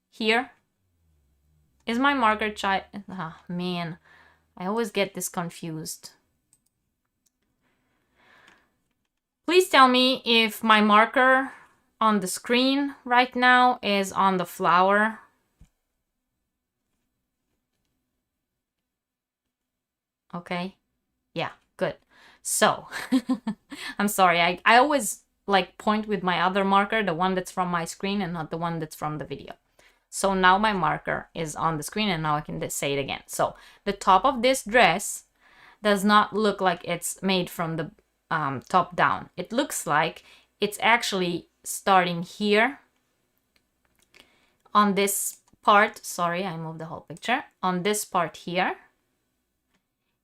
Here? Is my marker ah, man, I always get this confused. Please tell me if my marker on the screen right now is on the flower. Okay, yeah, good. So, I'm sorry, I always like point with my other marker, the one that's from my screen and not the one that's from the video. So now my marker is on the screen and now I can say it again. So the top of this dress does not look like it's made from the top down. It looks like it's actually starting here on this part. Sorry, I moved the whole picture. On this part here.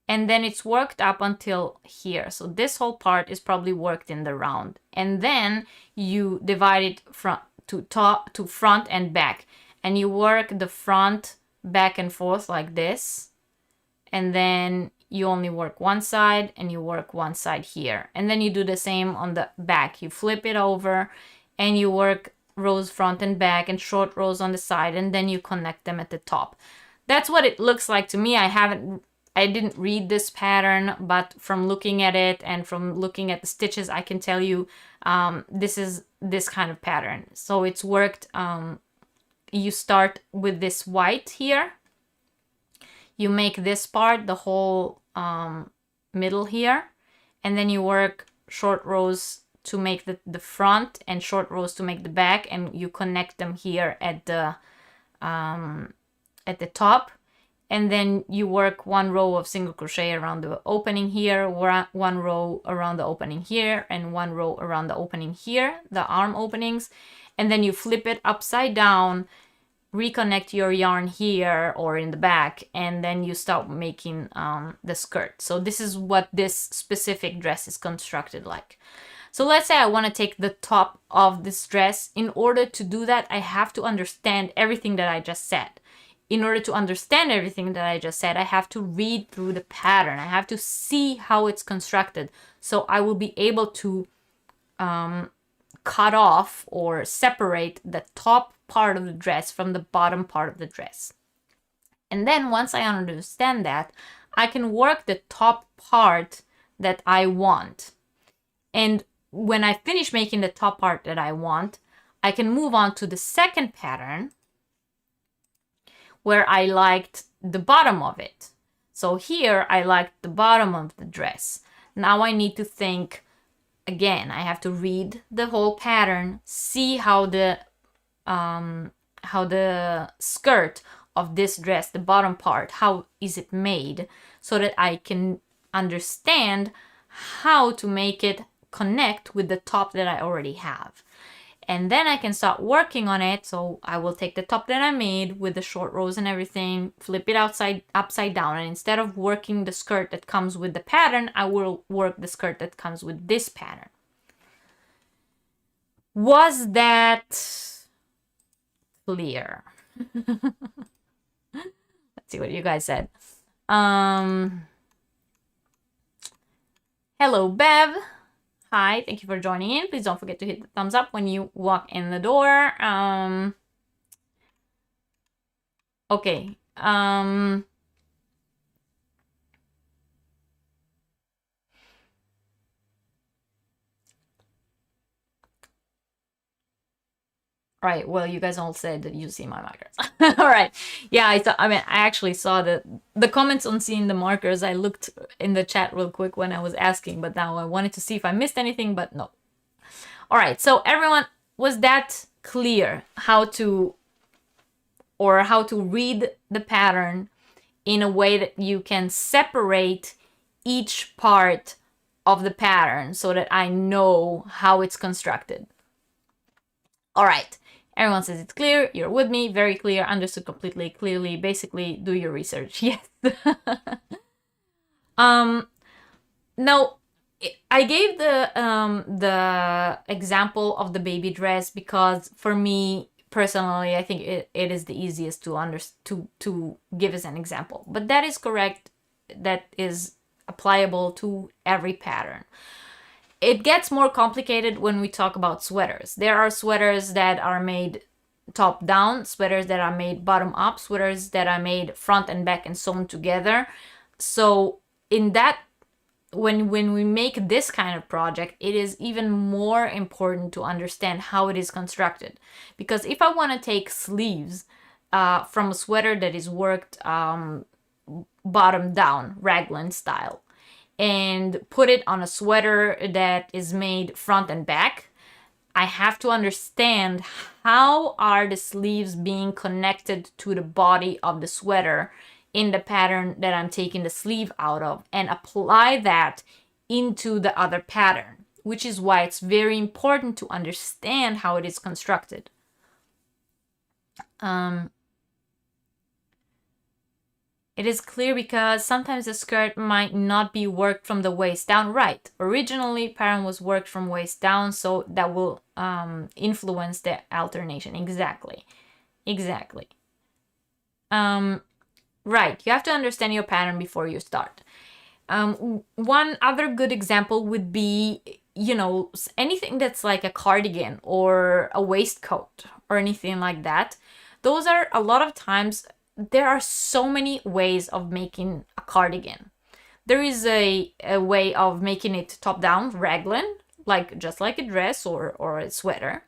And then it's worked up until here. So this whole part is probably worked in the round. And then you divide it from to front and back. And you work the front back and forth like this. And then you only work one side and you work one side here. And then you do the same on the back. You flip it over and you work rows front and back and short rows on the side. And then you connect them at the top. That's what it looks like to me. I didn't read this pattern, but from looking at it and from looking at the stitches, I can tell you this is this kind of pattern. So it's worked. You start with this white here. You make this part, the whole middle here. And then you work short rows to make the front and short rows to make the back. And you connect them here at the top. And then you work one row of single crochet around the opening here, one row around the opening here, and one row around the opening here, the arm openings. And then you flip it upside down, reconnect your yarn here or in the back, and then you start making the skirt. So this is what this specific dress is constructed like. So let's say I want to take the top of this dress. In order to do that, I have to understand everything that I just said. In order to understand everything that I just said, I have to read through the pattern. I have to see how it's constructed. So I will be able to cut off or separate the top part of the dress from the bottom part of the dress. And then once I understand that, I can work the top part that I want. And when I finish making the top part that I want, I can move on to the second pattern where I liked the bottom of it. So here I liked the bottom of the dress. Now I need to think again. I have to read the whole pattern, see how the skirt of this dress, the bottom part, how is it made, so that I can understand how to make it connect with the top that I already have. And then I can start working on it. So I will take the top that I made with the short rows and everything, flip it upside down, and instead of working the skirt that comes with the pattern, I will work the skirt that comes with this pattern. Was that clear? Let's see what you guys said. Hello, Bev. Hi, thank you for joining in. Please don't forget to hit the thumbs up when you walk in the door. Okay. Right. Well, you guys all said that you see my markers. All right. Yeah, I actually saw the comments on seeing the markers. I looked in the chat real quick when I was asking, but now I wanted to see if I missed anything, but no. All right. So everyone, was that clear how to read the pattern in a way that you can separate each part of the pattern so that I know how it's constructed? All right. Everyone says it's clear. You're with me. Very clear. Understood completely. Clearly. Basically, do your research. Yes. Now, I gave the example of the baby dress because for me personally, I think it is the easiest to give as an example. But that is correct. That is applicable to every pattern. It gets more complicated when we talk about sweaters. There are sweaters that are made top down, sweaters that are made bottom up, sweaters that are made front and back and sewn together. So in that, when we make this kind of project, it is even more important to understand how it is constructed. Because if I want to take sleeves from a sweater that is worked bottom down, raglan style, and put it on a sweater that is made front and back, I have to understand how are the sleeves being connected to the body of the sweater in the pattern that I'm taking the sleeve out of, and apply that into the other pattern, which is why it's very important to understand how it is constructed. It is clear because sometimes the skirt might not be worked from the waist down. Right. Originally, pattern was worked from waist down, so that will influence the alternation. Exactly. Right. You have to understand your pattern before you start. One other good example would be, anything that's like a cardigan or a waistcoat or anything like that. Those are a lot of times. There are so many ways of making a cardigan. There is a way of making it top down, raglan, just like a dress or a sweater.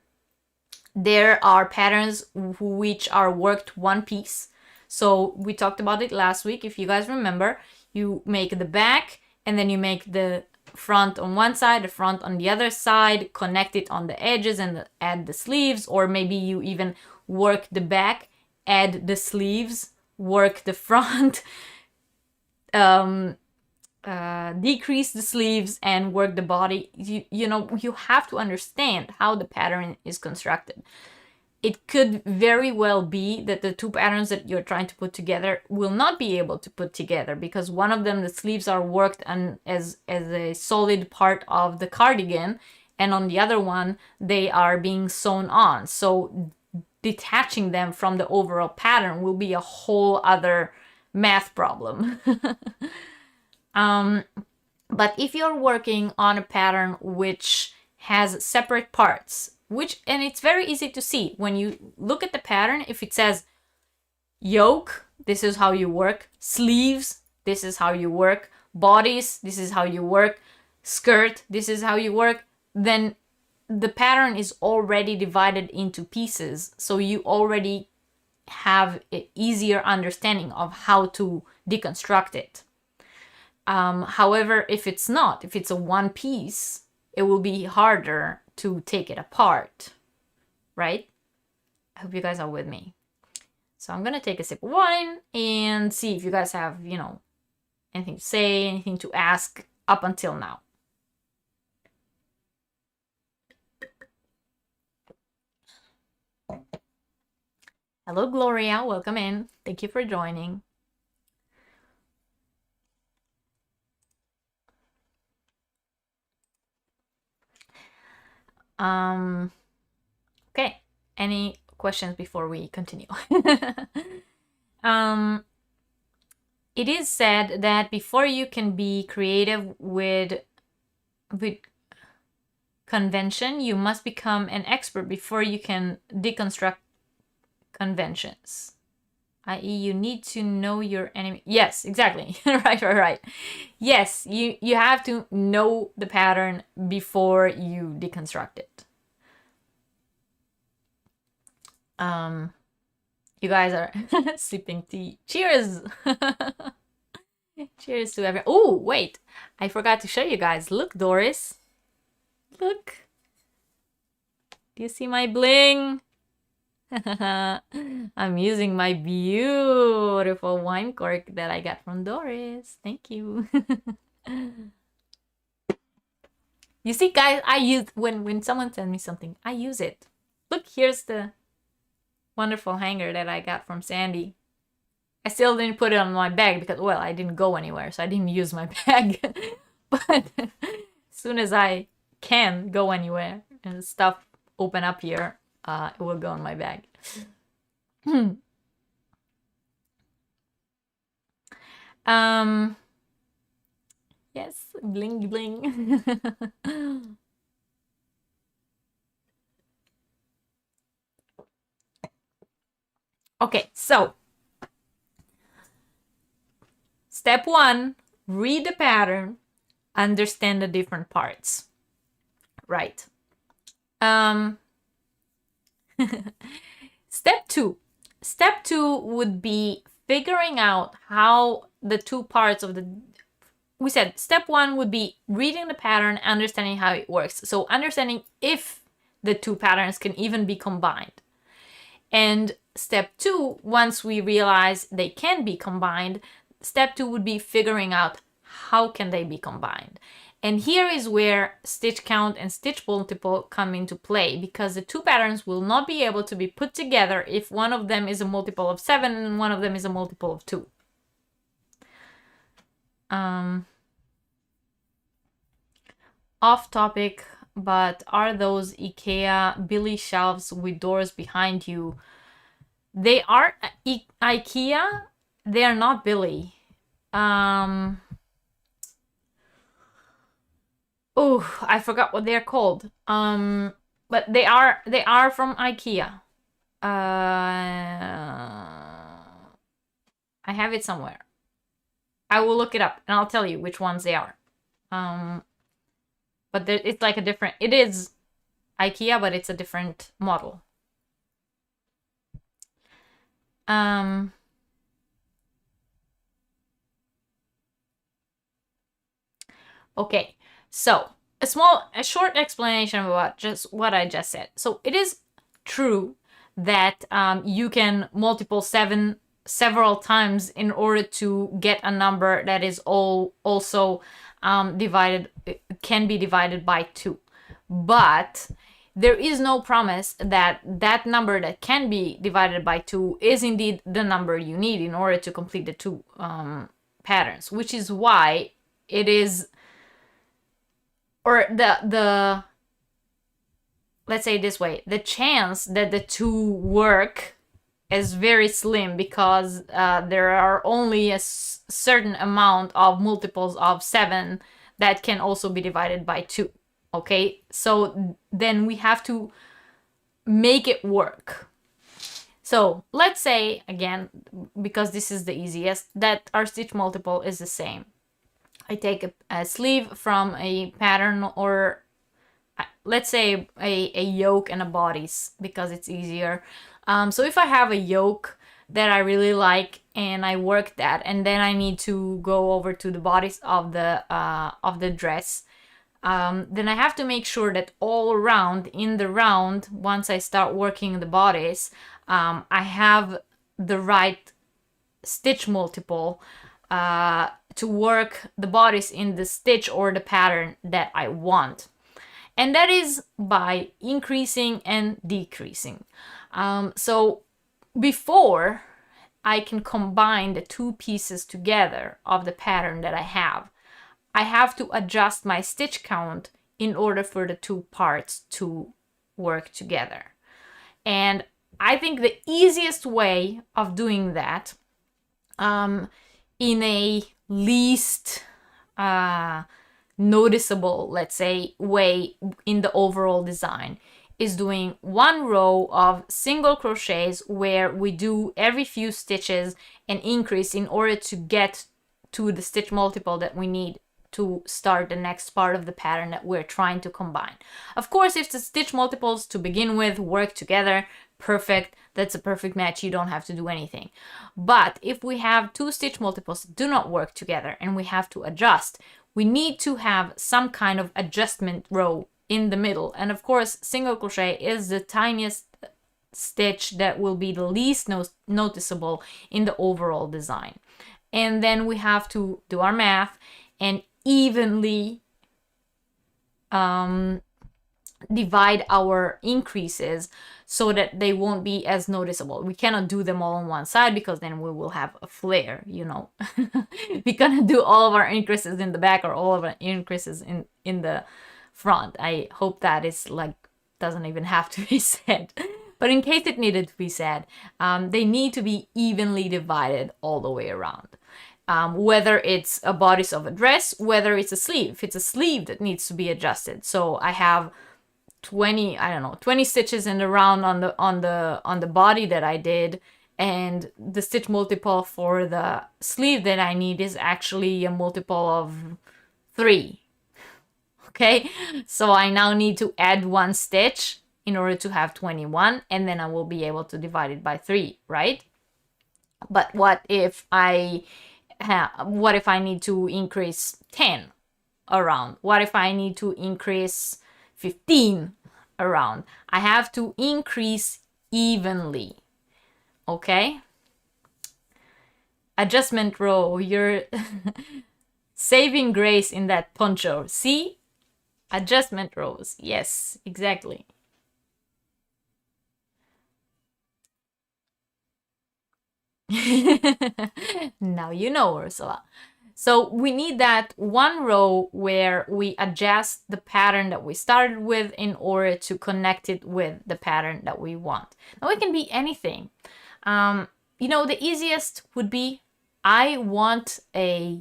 There are patterns which are worked one piece. So we talked about it last week. If you guys remember, you make the back and then you make the front on one side, the front on the other side, connect it on the edges and add the sleeves, or maybe you even work the back, add the sleeves, work the front, decrease the sleeves, and work the body. You have to understand how the pattern is constructed. It could very well be that the two patterns that you're trying to put together will not be able to put together because one of them, the sleeves are worked on as a solid part of the cardigan, and on the other one, they are being sewn on. So detaching them from the overall pattern will be a whole other math problem. But if you're working on a pattern which has separate parts, and it's very easy to see when you look at the pattern. If it says yoke, this is how you work. Sleeves, this is how you work. Bodice, this is how you work. Skirt, this is how you work. Then the pattern is already divided into pieces, so you already have an easier understanding of how to deconstruct it. However, if it's not, if it's a one piece, it will be harder to take it apart, right? I hope you guys are with me. So I'm gonna take a sip of wine and see if you guys have, anything to say, anything to ask up until now. Hello, Gloria. Welcome in. Thank you for joining. Okay. Any questions before we continue? It is said that before you can be creative with convention, you must become an expert before you can deconstruct conventions, i.e. you need to know your enemy. Yes, exactly. right. Yes, you have to know the pattern before you deconstruct it. You guys are sipping tea. Cheers. Cheers to everyone. Oh, wait, I forgot to show you guys. Look, Doris, look, do you see my bling? I'm using my beautiful wine cork that I got from Doris. Thank you. You see, guys, I use when someone sends me something, I use it. Look, here's the wonderful hanger that I got from Sandy. I still didn't put it on my bag because, well, I didn't go anywhere, so I didn't use my bag. But as soon as I can go anywhere and stuff open up here, it will go in my bag. Yes, bling bling. Okay, so step 1, read the pattern, understand the different parts. Right. Step 2. Step 2 would be figuring out how the two parts of we said step 1 would be reading the pattern, understanding how it works. So understanding if the two patterns can even be combined. And step 2, once we realize they can be combined, step 2 would be figuring out how can they be combined. And here is where stitch count and stitch multiple come into play, because the two patterns will not be able to be put together if one of them is a multiple of 7 and one of them is a multiple of 2. Off topic, but are those IKEA Billy shelves with doors behind you? They are IKEA. They are not Billy. Oh, I forgot what they're called. But they are from IKEA. I have it somewhere. I will look it up and I'll tell you which ones they are. But it's like it is IKEA, but it's a different model. Okay, so a short explanation about just what I just said. So it is true that you can multiple 7 several times in order to get a number that is also can be divided by 2. But there is no promise that that number that can be divided by 2 is indeed the number you need in order to complete the two patterns, which is why it is, or the let's say it this way, the chance that the two work is very slim, because there are only a certain amount of multiples of 7 that can also be divided by 2. Okay, so then we have to make it work. So let's say, again, because this is the easiest, that our stitch multiple is the same. I take a sleeve from a pattern, or let's say a yoke and a bodice, because it's easier. So if I have a yoke that I really like and I work that, and then I need to go over to the bodice of the dress, then I have to make sure that all around, in the round, once I start working the bodice, I have the right stitch multiple to work the bodice in the stitch or the pattern that I want. And that is by increasing and decreasing. So before I can combine the two pieces together of the pattern that I have to adjust my stitch count in order for the two parts to work together. And I think the easiest way of doing that, in a least noticeable, let's say, way in the overall design, is doing one row of single crochets where we do every few stitches an increase in order to get to the stitch multiple that we need to start the next part of the pattern that we're trying to combine. Of course, if the stitch multiples to begin with work together, perfect, that's a perfect match, you don't have to do anything. But if we have two stitch multiples that do not work together and we have to adjust, we need to have some kind of adjustment row in the middle. And of course, single crochet is the tiniest stitch that will be the least noticeable in the overall design. And then we have to do our math and evenly divide our increases so that they won't be as noticeable. We cannot do them all on one side because then we will have a flare, you know. We cannot do all of our increases in the back or all of our increases in the front. I hope that is like, doesn't even have to be said. But in case it needed to be said, they need to be evenly divided all the way around. Whether it's a bodice of a dress, whether it's a sleeve. If it's a sleeve that needs to be adjusted. So I have 20 stitches in the round on the body that I did, and the stitch multiple for the sleeve that I need is actually a multiple of 3. Okay, so I now need to add 1 stitch in order to have 21, and then I will be able to divide it by 3, right? But what if I need to increase 10 around? What if I need to increase 15 around? I have to increase evenly. Okay? Adjustment row. You're saving grace in that poncho. See? Adjustment rows. Yes, exactly. Now you know, Ursula. So we need that one row where we adjust the pattern that we started with in order to connect it with the pattern that we want. Now it can be anything. The easiest would be, I want a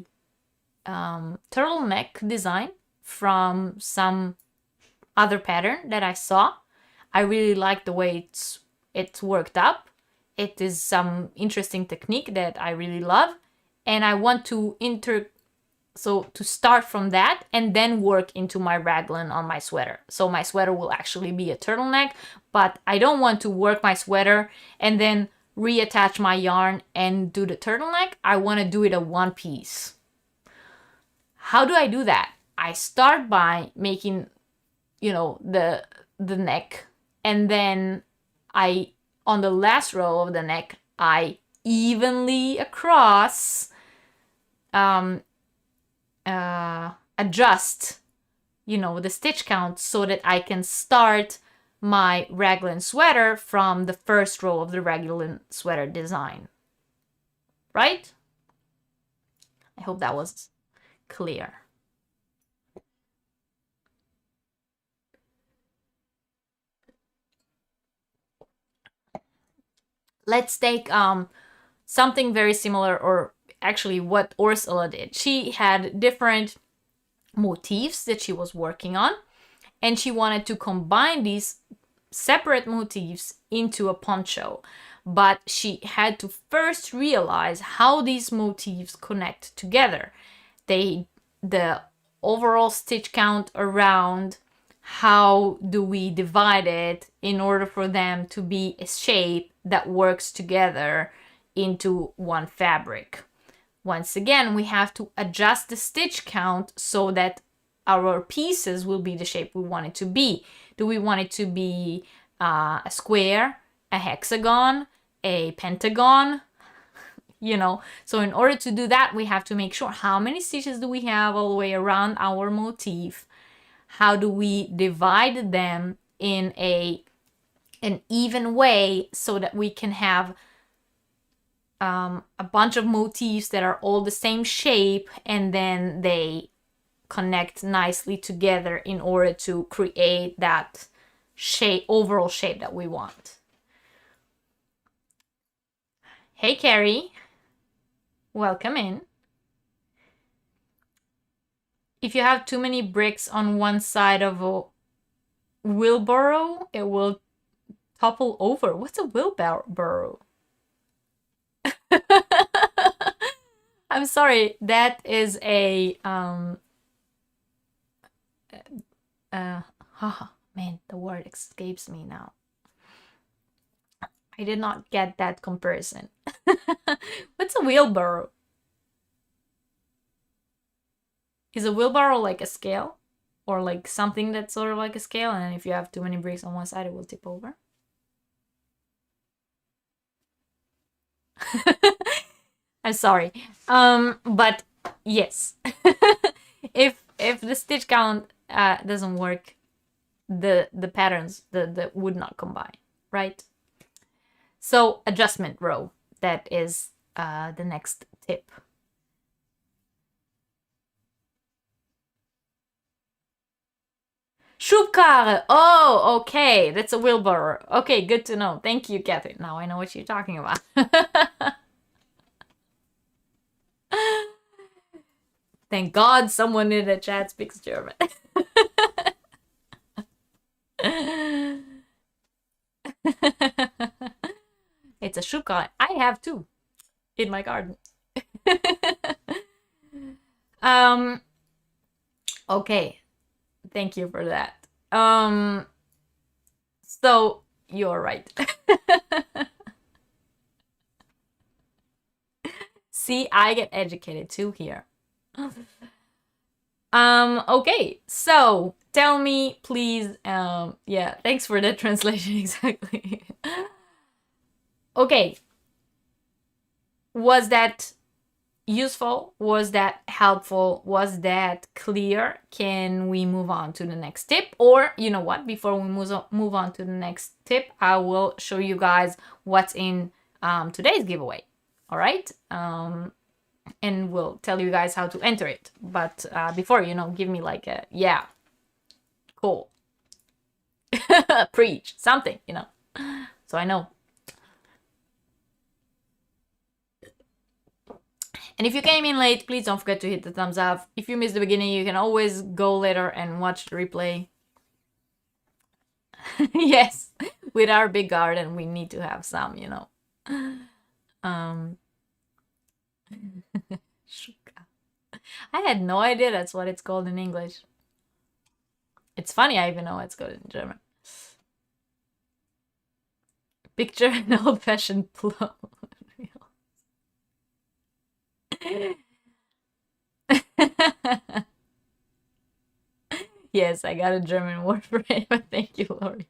turtleneck design from some other pattern that I saw. I really like the way it's worked up. It is some interesting technique that I really love. And I want to start from that and then work into my raglan on my sweater. So my sweater will actually be a turtleneck, but I don't want to work my sweater and then reattach my yarn and do the turtleneck. I want to do it a one piece. How do I do that? I start by making, the neck, and then on the last row of the neck, I evenly across adjust, the stitch count so that I can start my raglan sweater from the first row of the raglan sweater design. Right? I hope that was clear. Let's take something very similar, or actually what Ursula did. She had different motifs that she was working on, and she wanted to combine these separate motifs into a poncho, but she had to first realize how these motifs connect together. The overall stitch count around, how do we divide it in order for them to be a shape that works together into one fabric. Once again, we have to adjust the stitch count so that our pieces will be the shape we want it to be. Do we want it to be a square, a hexagon, a pentagon? So in order to do that, we have to make sure how many stitches do we have all the way around our motif. How do we divide them in an even way so that we can have a bunch of motifs that are all the same shape, and then they connect nicely together in order to create that overall shape that we want. Hey Carrie, welcome in. If you have too many bricks on one side of a wheelbarrow, it will topple over. What's a wheelbarrow? I'm sorry, that is a man, the word escapes me now. I did not get that comparison. What's a wheelbarrow? Is a wheelbarrow like a scale? Or like something that's sort of like a scale, and if you have too many bricks on one side, it will tip over? I'm sorry. But yes. if the stitch count doesn't work, the patterns that would not combine, right? So adjustment row, that is the next tip. Schubkarre. Oh, okay. That's a wheelbarrow. Okay, good to know. Thank you, Kathy. Now I know what you're talking about. Thank God someone in the chat speaks German. It's a Schubkarre. I have two in my garden. Okay. Thank you for that. So you're right. See, I get educated too here. Okay, so tell me, please. Yeah, thanks for the translation. Exactly. Okay. Was that useful? Was that helpful? Was that clear? Can we move on to the next tip? Or you know what? Before we move on to the next tip, I will show you guys what's in today's giveaway. All right. And we'll tell you guys how to enter it. But before, give me like a, yeah, cool. Preach something, so I know. And if you came in late, please don't forget to hit the thumbs up. If you missed the beginning, you can always go later and watch the replay. Yes, with our big garden, we need to have some, I had no idea that's what it's called in English. It's funny, I even know it's called in German. Picture an old-fashioned plow. Yes, I got a German word for it, but thank you, Lori.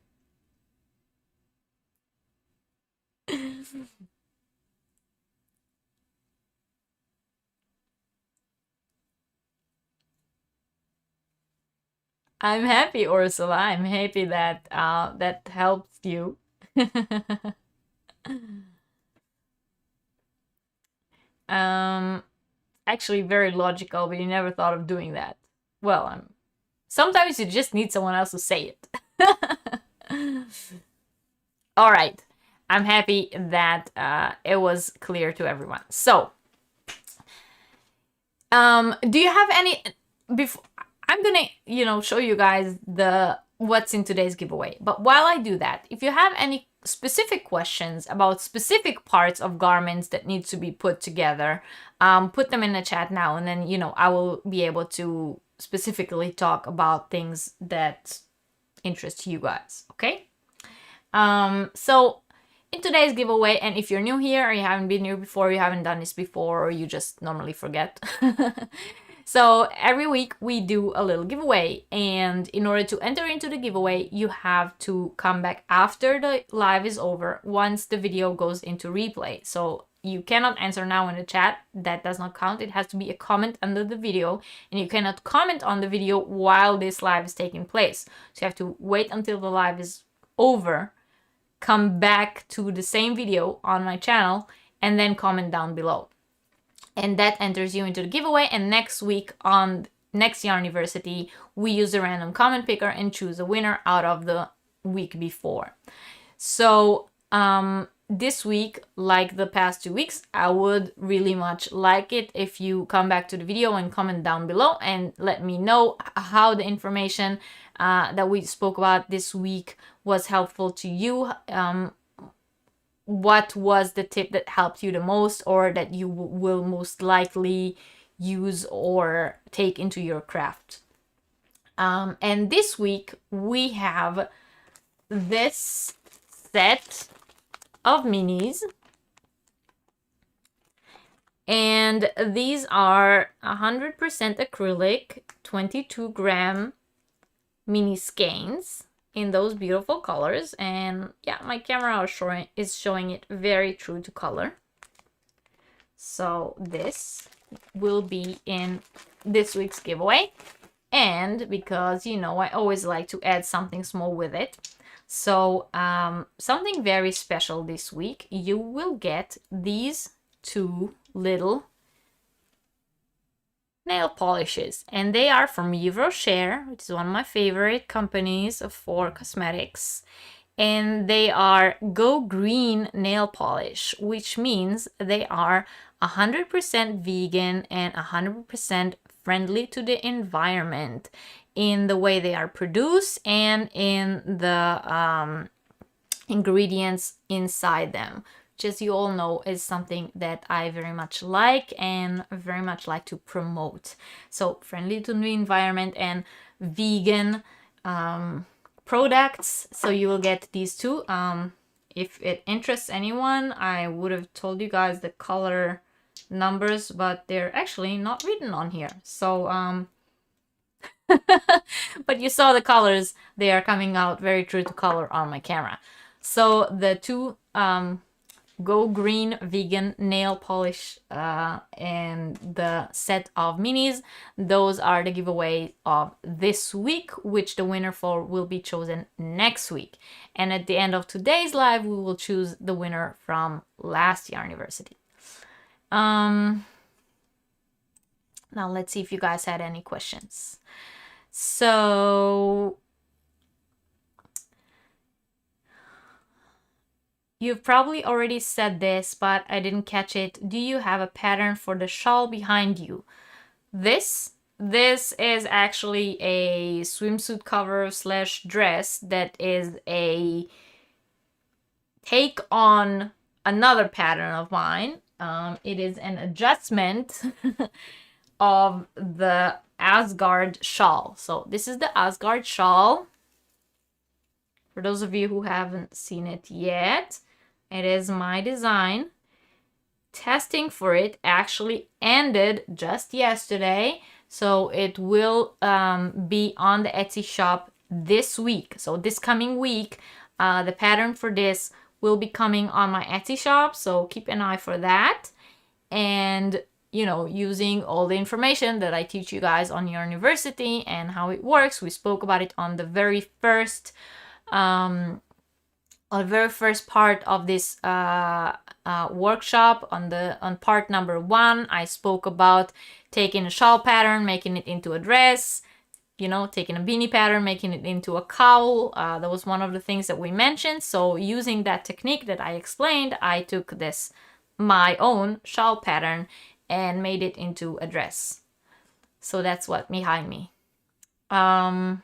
I'm happy, Ursula. I'm happy that that helps you. Actually very logical, but you never thought of doing that. Well, sometimes you just need someone else to say it. All right. I'm happy that it was clear to everyone. So, do you have any I'm gonna, show you guys what's in today's giveaway. But while I do that, if you have any specific questions about specific parts of garments that need to be put together, put them in the chat now, and then, I will be able to specifically talk about things that interest you guys, okay? So in today's giveaway, and if you're new here or you haven't been here before, you haven't done this before, or you just normally forget, so every week we do a little giveaway, and in order to enter into the giveaway, you have to come back after the live is over, once the video goes into replay. So you cannot answer now in the chat, that does not count. It has to be a comment under the video, and you cannot comment on the video while this live is taking place. So you have to wait until the live is over, come back to the same video on my channel, and then comment down below. And that enters you into the giveaway. And next week on next Yarniversity, we use a random comment picker and choose a winner out of the week before. So this week, like the past 2 weeks, I would really much like it if you come back to the video and comment down below and let me know how the information that we spoke about this week was helpful to you. What was the tip that helped you the most, or that you will most likely use or take into your craft. And this week we have this set of minis, and these are 100% acrylic 22-gram mini skeins in those beautiful colors. And yeah, my camera is showing it very true to color. So this will be in this week's giveaway. And because, I always like to add something small with it. So something very special this week, you will get these 2 little nail polishes, and they are from Crochet, which is one of my favorite companies for cosmetics, and they are Go Green nail polish, which means they are 100% vegan and 100% friendly to the environment in the way they are produced and in the ingredients inside them, which, as you all know, is something that I very much like and very much like to promote. So friendly to the environment and vegan products. So you will get these 2. If it interests anyone, I would have told you guys the color numbers, but they're actually not written on here. So but you saw the colors, they are coming out very true to color on my camera. So the 2 Go Green vegan nail polish and the set of minis, those are the giveaway of this week, which the winner for will be chosen next week. And at the end of today's live, we will choose the winner from last Yarniversity. Now let's see if you guys had any questions. So you've probably already said this, but I didn't catch it. Do you have a pattern for the shawl behind you? This is actually a swimsuit cover / dress that is a take on another pattern of mine. It is an adjustment of the Asgard shawl. So this is the Asgard shawl. For those of you who haven't seen it yet, it is my design. Testing for it actually ended just yesterday, so it will be on the Etsy shop this week. So this coming week, the pattern for this will be coming on my Etsy shop, so keep an eye for that. And using all the information that I teach you guys on Yarniversity and how it works, we spoke about it on the very first part of this workshop. On part number 1, I spoke about taking a shawl pattern, making it into a dress, taking a beanie pattern, making it into a cowl. That was one of the things that we mentioned. So using that technique that I explained, I took my own shawl pattern and made it into a dress. So that's what behind me. Angela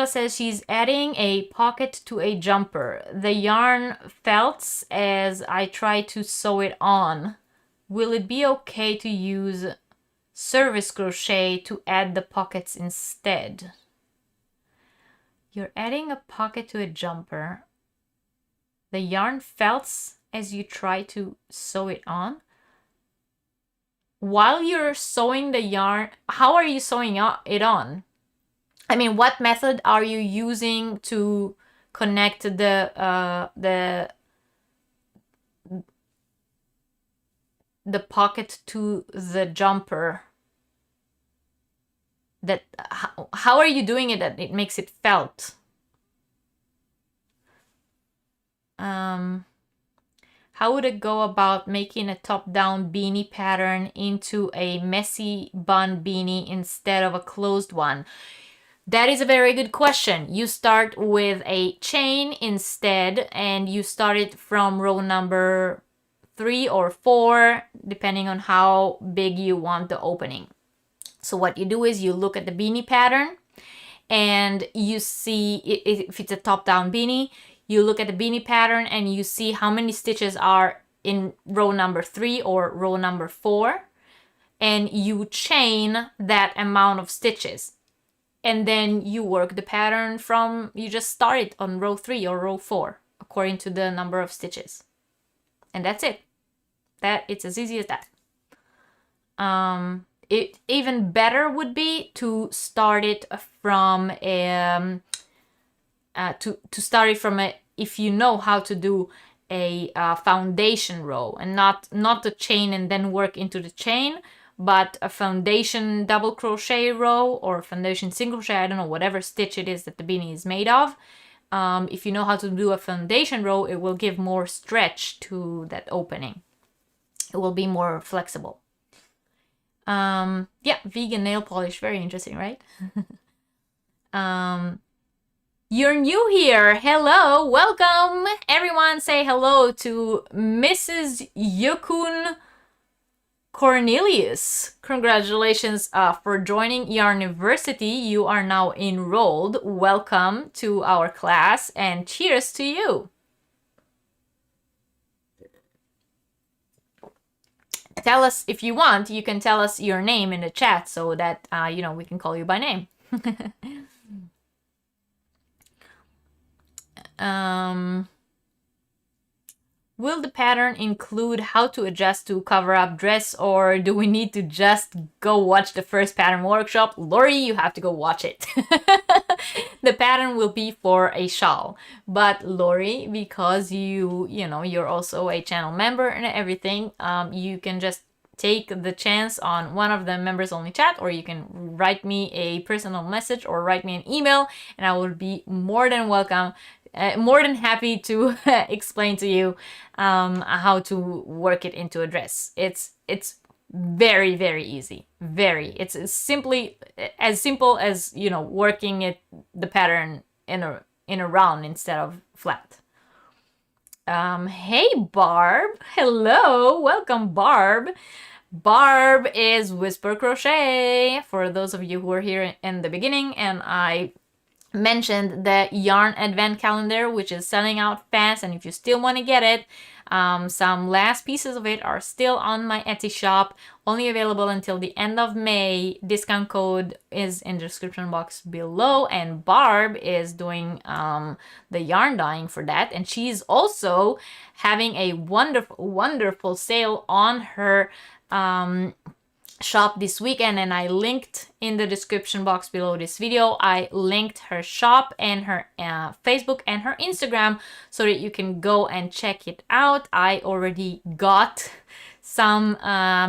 says she's adding a pocket to a jumper. The yarn felts as I try to sew it on. Will it be okay to use service crochet to add the pockets instead? You're adding a pocket to a jumper. The yarn felts as you try to sew it on. While you're sewing the yarn, how are you sewing it on? I mean, what method are you using to connect the pocket to the jumper? That how are you doing it that it makes it felt? How would it go about making a top-down beanie pattern into a messy bun beanie instead of a closed one? That is a very good question. You start with a chain instead, and you start it from row number 3 or 4, depending on how big you want the opening. So what you do is you look at the beanie pattern, and you see if it's a top-down beanie, you look at the beanie pattern and you see how many stitches are in row number 3 or row number 4, and you chain that amount of stitches. And then you work the pattern from, you just start it on row 3 or row 4, according to the number of stitches. And that's it. It's as easy as that. It even better would be to start it from if you know how to do a foundation row, and not the chain and then work into the chain, but a foundation double crochet row or foundation single crochet, I don't know, whatever stitch it is that the beanie is made of. If you know how to do a foundation row, it will give more stretch to that opening. It will be more flexible. Yeah, vegan nail polish, very interesting, right? You're new here. Hello, welcome. Everyone say hello to Mrs. Yukun Cornelius. Congratulations for joining Yarniversity. You are now enrolled. Welcome to our class and cheers to you. Tell us, if you want, you can tell us your name in the chat so that, we can call you by name. Will the pattern include how to adjust to cover up dress, or do we need to just go watch the first pattern workshop? Lori, you have to go watch it. The pattern will be for a shawl, but Lori, because you're also a channel member and everything, you can just take the chance on one of the members only chat, or you can write me a personal message or write me an email, and I will be more than happy to explain to you how to work it into a dress. It's very, very easy. It's simply as simple as working the pattern in a round instead of flat. Hey Barb, hello, welcome Barb. Barb is Whisper Crochet, for those of you who are here in the beginning, and I mentioned the yarn advent calendar, which is selling out fast, and if you still want to get it, some last pieces of it are still on my Etsy shop, only available until the end of May. Discount code is in the description box below, and Barb is doing the yarn dyeing for that, and she's also having a wonderful sale on her shop this weekend, and I linked in the description box below this video. I linked her shop and her Facebook and her Instagram so that you can go and check it out. I already got some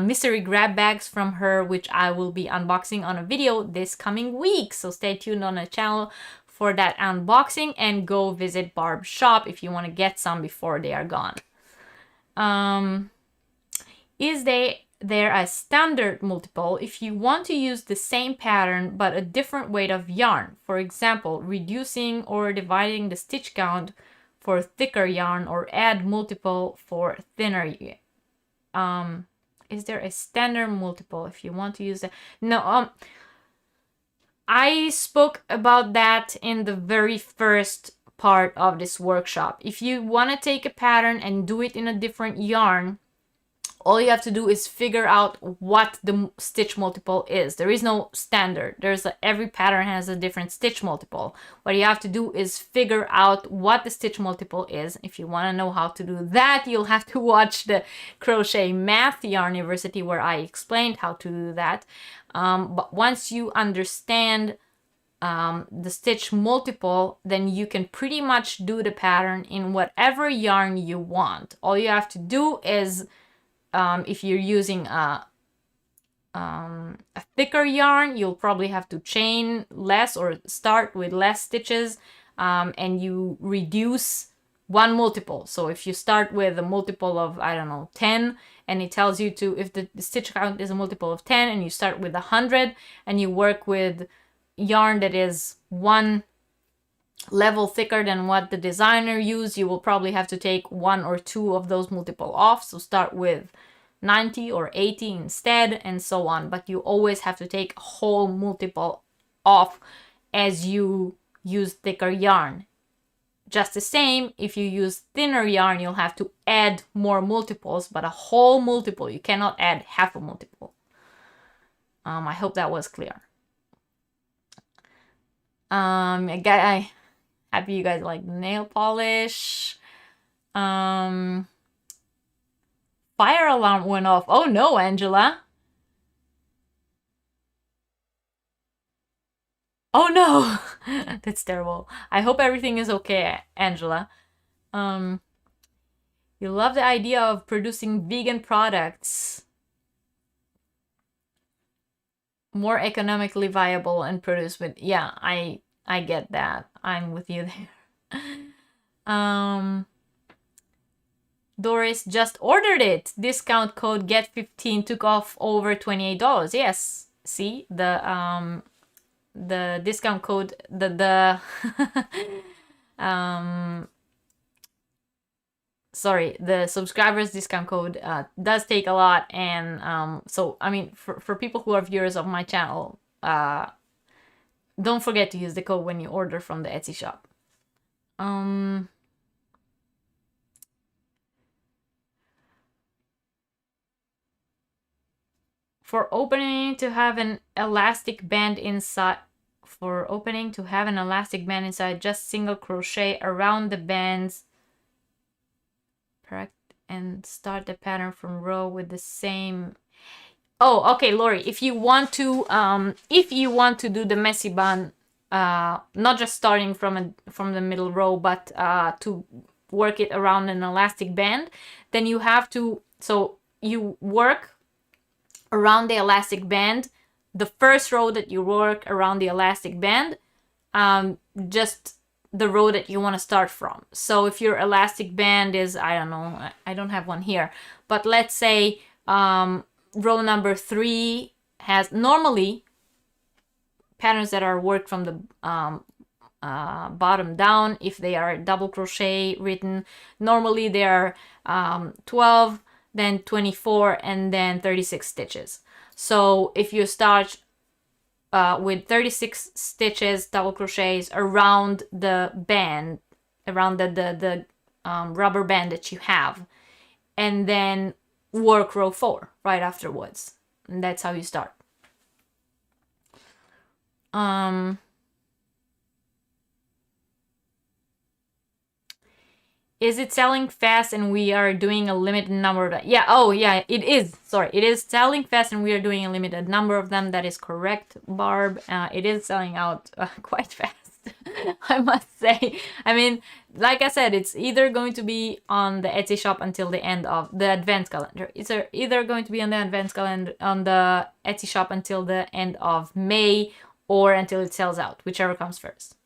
mystery grab bags from her, which I will be unboxing on a video this coming week, so stay tuned on the channel for that unboxing, and go visit Barb's shop if you want to get some before they are gone. Is there a standard multiple if you want to use the same pattern but a different weight of yarn? For example, reducing or dividing the stitch count for thicker yarn, or add multiple for thinner. is there a standard multiple if you want to use that? No, I spoke about that in the very first part of this workshop. If you want to take a pattern and do it in a different yarn, all you have to do is figure out what the stitch multiple is. There is no standard. Every pattern has a different stitch multiple. What you have to do is figure out what the stitch multiple is. If you want to know how to do that, you'll have to watch the Crochet Math Yarniversity where I explained how to do that. But once you understand the stitch multiple, then you can pretty much do the pattern in whatever yarn you want. All you have to do is if you're using a thicker yarn, you'll probably have to chain less or start with less stitches, and you reduce one multiple. So if you start with a multiple of, I don't know, 10, and it tells you to, if the stitch count is a multiple of 10, and you start with 100, and you work with yarn that is one level thicker than what the designer used, you will probably have to take one or two of those multiple off. So start with 90 or 80 instead, and so on. But you always have to take a whole multiple off as you use thicker yarn. Just the same, if you use thinner yarn, you'll have to add more multiples, but a whole multiple. You cannot add half a multiple. I hope that was clear. I happy you guys like nail polish. Fire alarm went off. Oh no, Angela. Oh no. That's terrible. I hope everything is okay, Angela. You love the idea of producing vegan products. More economically viable and produced with, yeah, I get that. I'm with you there. Doris just ordered it. Discount code GET15 took off over $28. Yes. See, the discount code, sorry, the subscribers discount code does take a lot, and so I mean, for people who are viewers of my channel, don't forget to use the code when you order from the Etsy shop. For opening to have an elastic band inside, just single crochet around the bands and start the pattern from row with the same. Oh, okay, Lori, if you want to do the messy bun, not just starting from the middle row, but to work it around an elastic band, then you have to, so you work around the elastic band, the first row that you work around the elastic band, just the row that you want to start from. So if your elastic band is, I don't know, I don't have one here, but let's say row number 3 has, normally patterns that are worked from the bottom down, if they are double crochet written, normally they are 12, then 24, and then 36 stitches. So if you start with 36 stitches, double crochets around the band, around the rubber band that you have, and then work row 4 right afterwards. And that's how you start. Is it selling fast and we are doing a limited number of them? Yeah, oh yeah, it is. Sorry, it is selling fast and we are doing a limited number of them. That is correct, Barb. It is selling out quite fast, I must say. I mean, like I said, it's either going to be on the Etsy shop until the end of the advent calendar. It's either going to be on the advent calendar, on the Etsy shop until the end of May, or until it sells out, whichever comes first.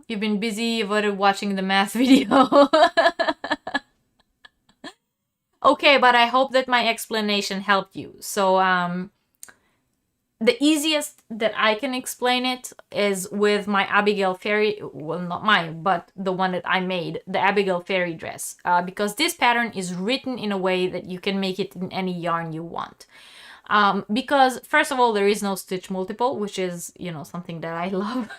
You've been busy, avoided watching the math video. Okay, but I hope that my explanation helped you. So, the easiest that I can explain it is with my Abigail Fairy, well, not mine, but the one that I made, the Abigail Fairy dress, because this pattern is written in a way that you can make it in any yarn you want. Because first of all, there is no stitch multiple, which is, you know, something that I love.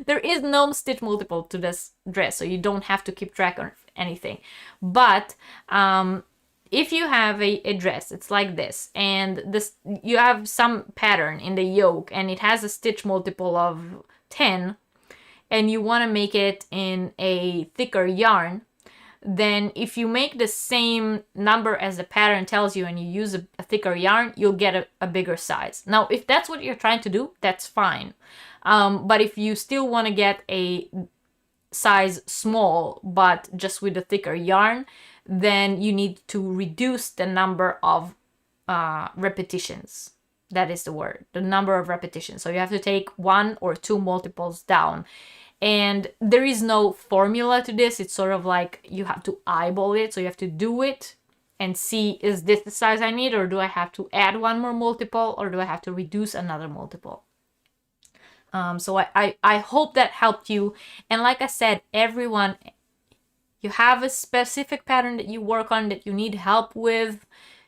There is no stitch multiple to this dress, so you don't have to keep track of anything. But if you have a dress, it's like this, and this, you have some pattern in the yoke and it has a stitch multiple of 10, and you want to make it in a thicker yarn, then if you make the same number as the pattern tells you and you use a thicker yarn, you'll get a bigger size. Now, if that's what you're trying to do, that's fine. But if you still want to get a size small, but just with a thicker yarn, then you need to reduce the number of repetitions. That is the word, the number of repetitions. So you have to take 1 or 2 multiples down. And there is no formula to this. It's sort of like you have to eyeball it. So you have to do it and see, is this the size I need, or do I have to add 1 more multiple, or do I have to reduce another multiple? So I hope that helped you. And like I said, everyone, you have a specific pattern that you work on that you need help with,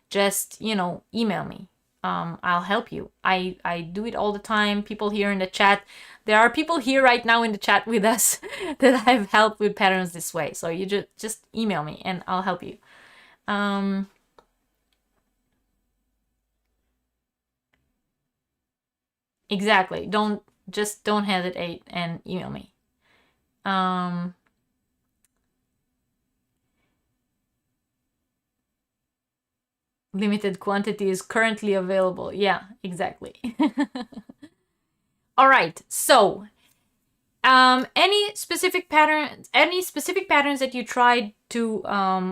just, you know, email me. I'll help you. I do it all the time. People here in the chat, there are people here right now in the chat with us that I've helped with patterns this way. So you just email me and I'll help you. Exactly. Don't hesitate and email me. Limited quantity is currently available. Yeah, exactly. All right. So, any specific patterns that you tried to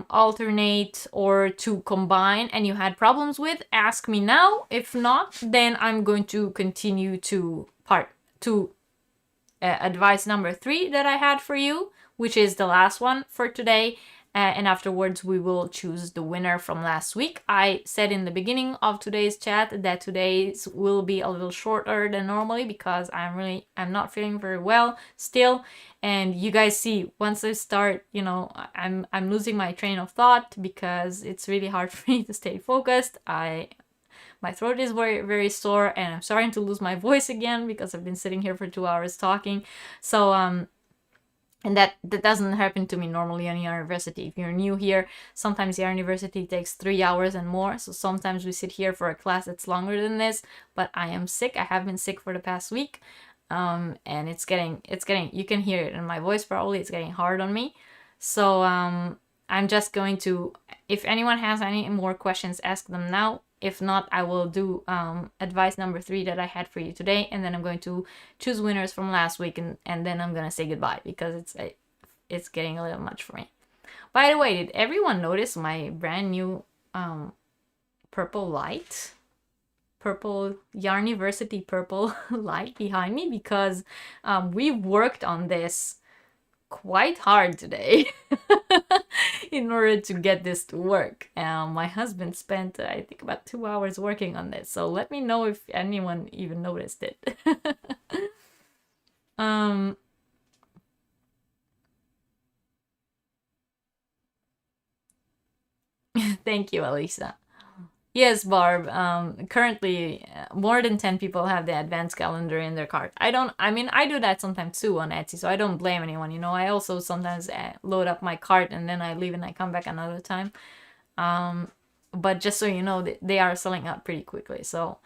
alternate or to combine and you had problems with, ask me now. If not, then I'm going to continue to advice number 3 that I had for you, which is the last one for today. And afterwards we will choose the winner from last week. I said in the beginning of today's chat that today's will be a little shorter than normally because I'm not feeling very well still. And you guys see, once I start, you know, I'm losing my train of thought because it's really hard for me to stay focused. My throat is very, very sore, and I'm starting to lose my voice again because I've been sitting here for 2 hours talking. So and that doesn't happen to me normally on Yarniversity. If you're new here, sometimes Yarniversity takes 3 hours and more. So sometimes we sit here for a class that's longer than this. But I am sick. I have been sick for the past week, and it's getting. You can hear it in my voice probably. It's getting hard on me. So I'm just going to. If anyone has any more questions, ask them now. If not, I will do advice number 3 that I had for you today, and then I'm going to choose winners from last week, and then I'm gonna say goodbye because it's getting a little much for me. By the way, did everyone notice my brand new purple light? Purple Yarniversity purple light behind me, because we worked on this quite hard today in order to get this to work. My husband spent I think about 2 hours working on this, so let me know if anyone even noticed it. Thank you, Elisa. Yes, Barb. Currently, more than 10 people have the advanced calendar in their cart. I do that sometimes too on Etsy, so I don't blame anyone. You know, I also sometimes load up my cart and then I leave and I come back another time. But just so you know, they are selling out pretty quickly. So,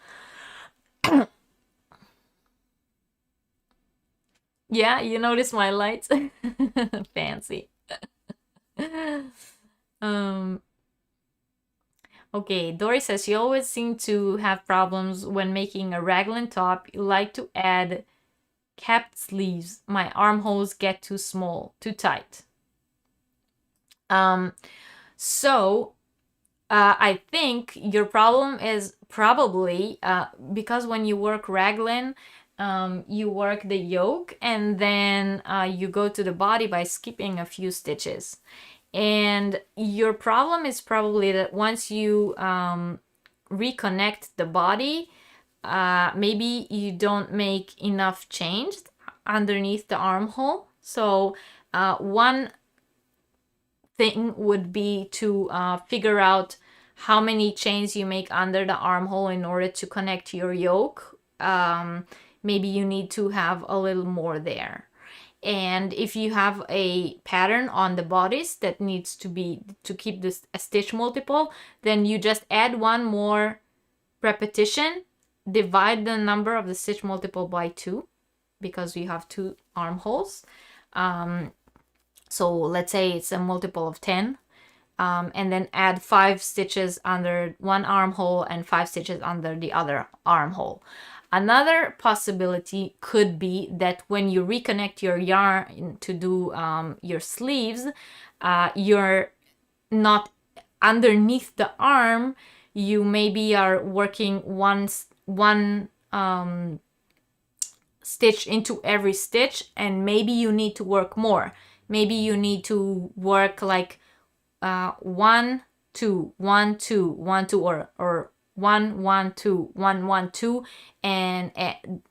yeah, you notice my lights? Fancy. Okay, Dory says she always seemed to have problems when making a raglan top. You like to add capped sleeves. My armholes get too small, too tight. I think your problem is probably because when you work raglan, you work the yoke and then you go to the body by skipping a few stitches. And your problem is probably that once you reconnect the body, maybe you don't make enough change underneath the armhole. So one thing would be to figure out how many chains you make under the armhole in order to connect your yoke. Maybe you need to have a little more there. And if you have a pattern on the bodice that needs to be to keep this a stitch multiple, then you just add one more repetition, divide the number of the stitch multiple by 2, because we have 2 armholes. So let's say it's a multiple of 10, and then add 5 stitches under one armhole and 5 stitches under the other armhole. Another possibility could be that when you reconnect your yarn to do your sleeves, you're not underneath the arm. You maybe are working one stitch into every stitch, and maybe you need to work more. Maybe you need to work like 1 2 1 2 1 2, or 1 1 2 1 1 2, and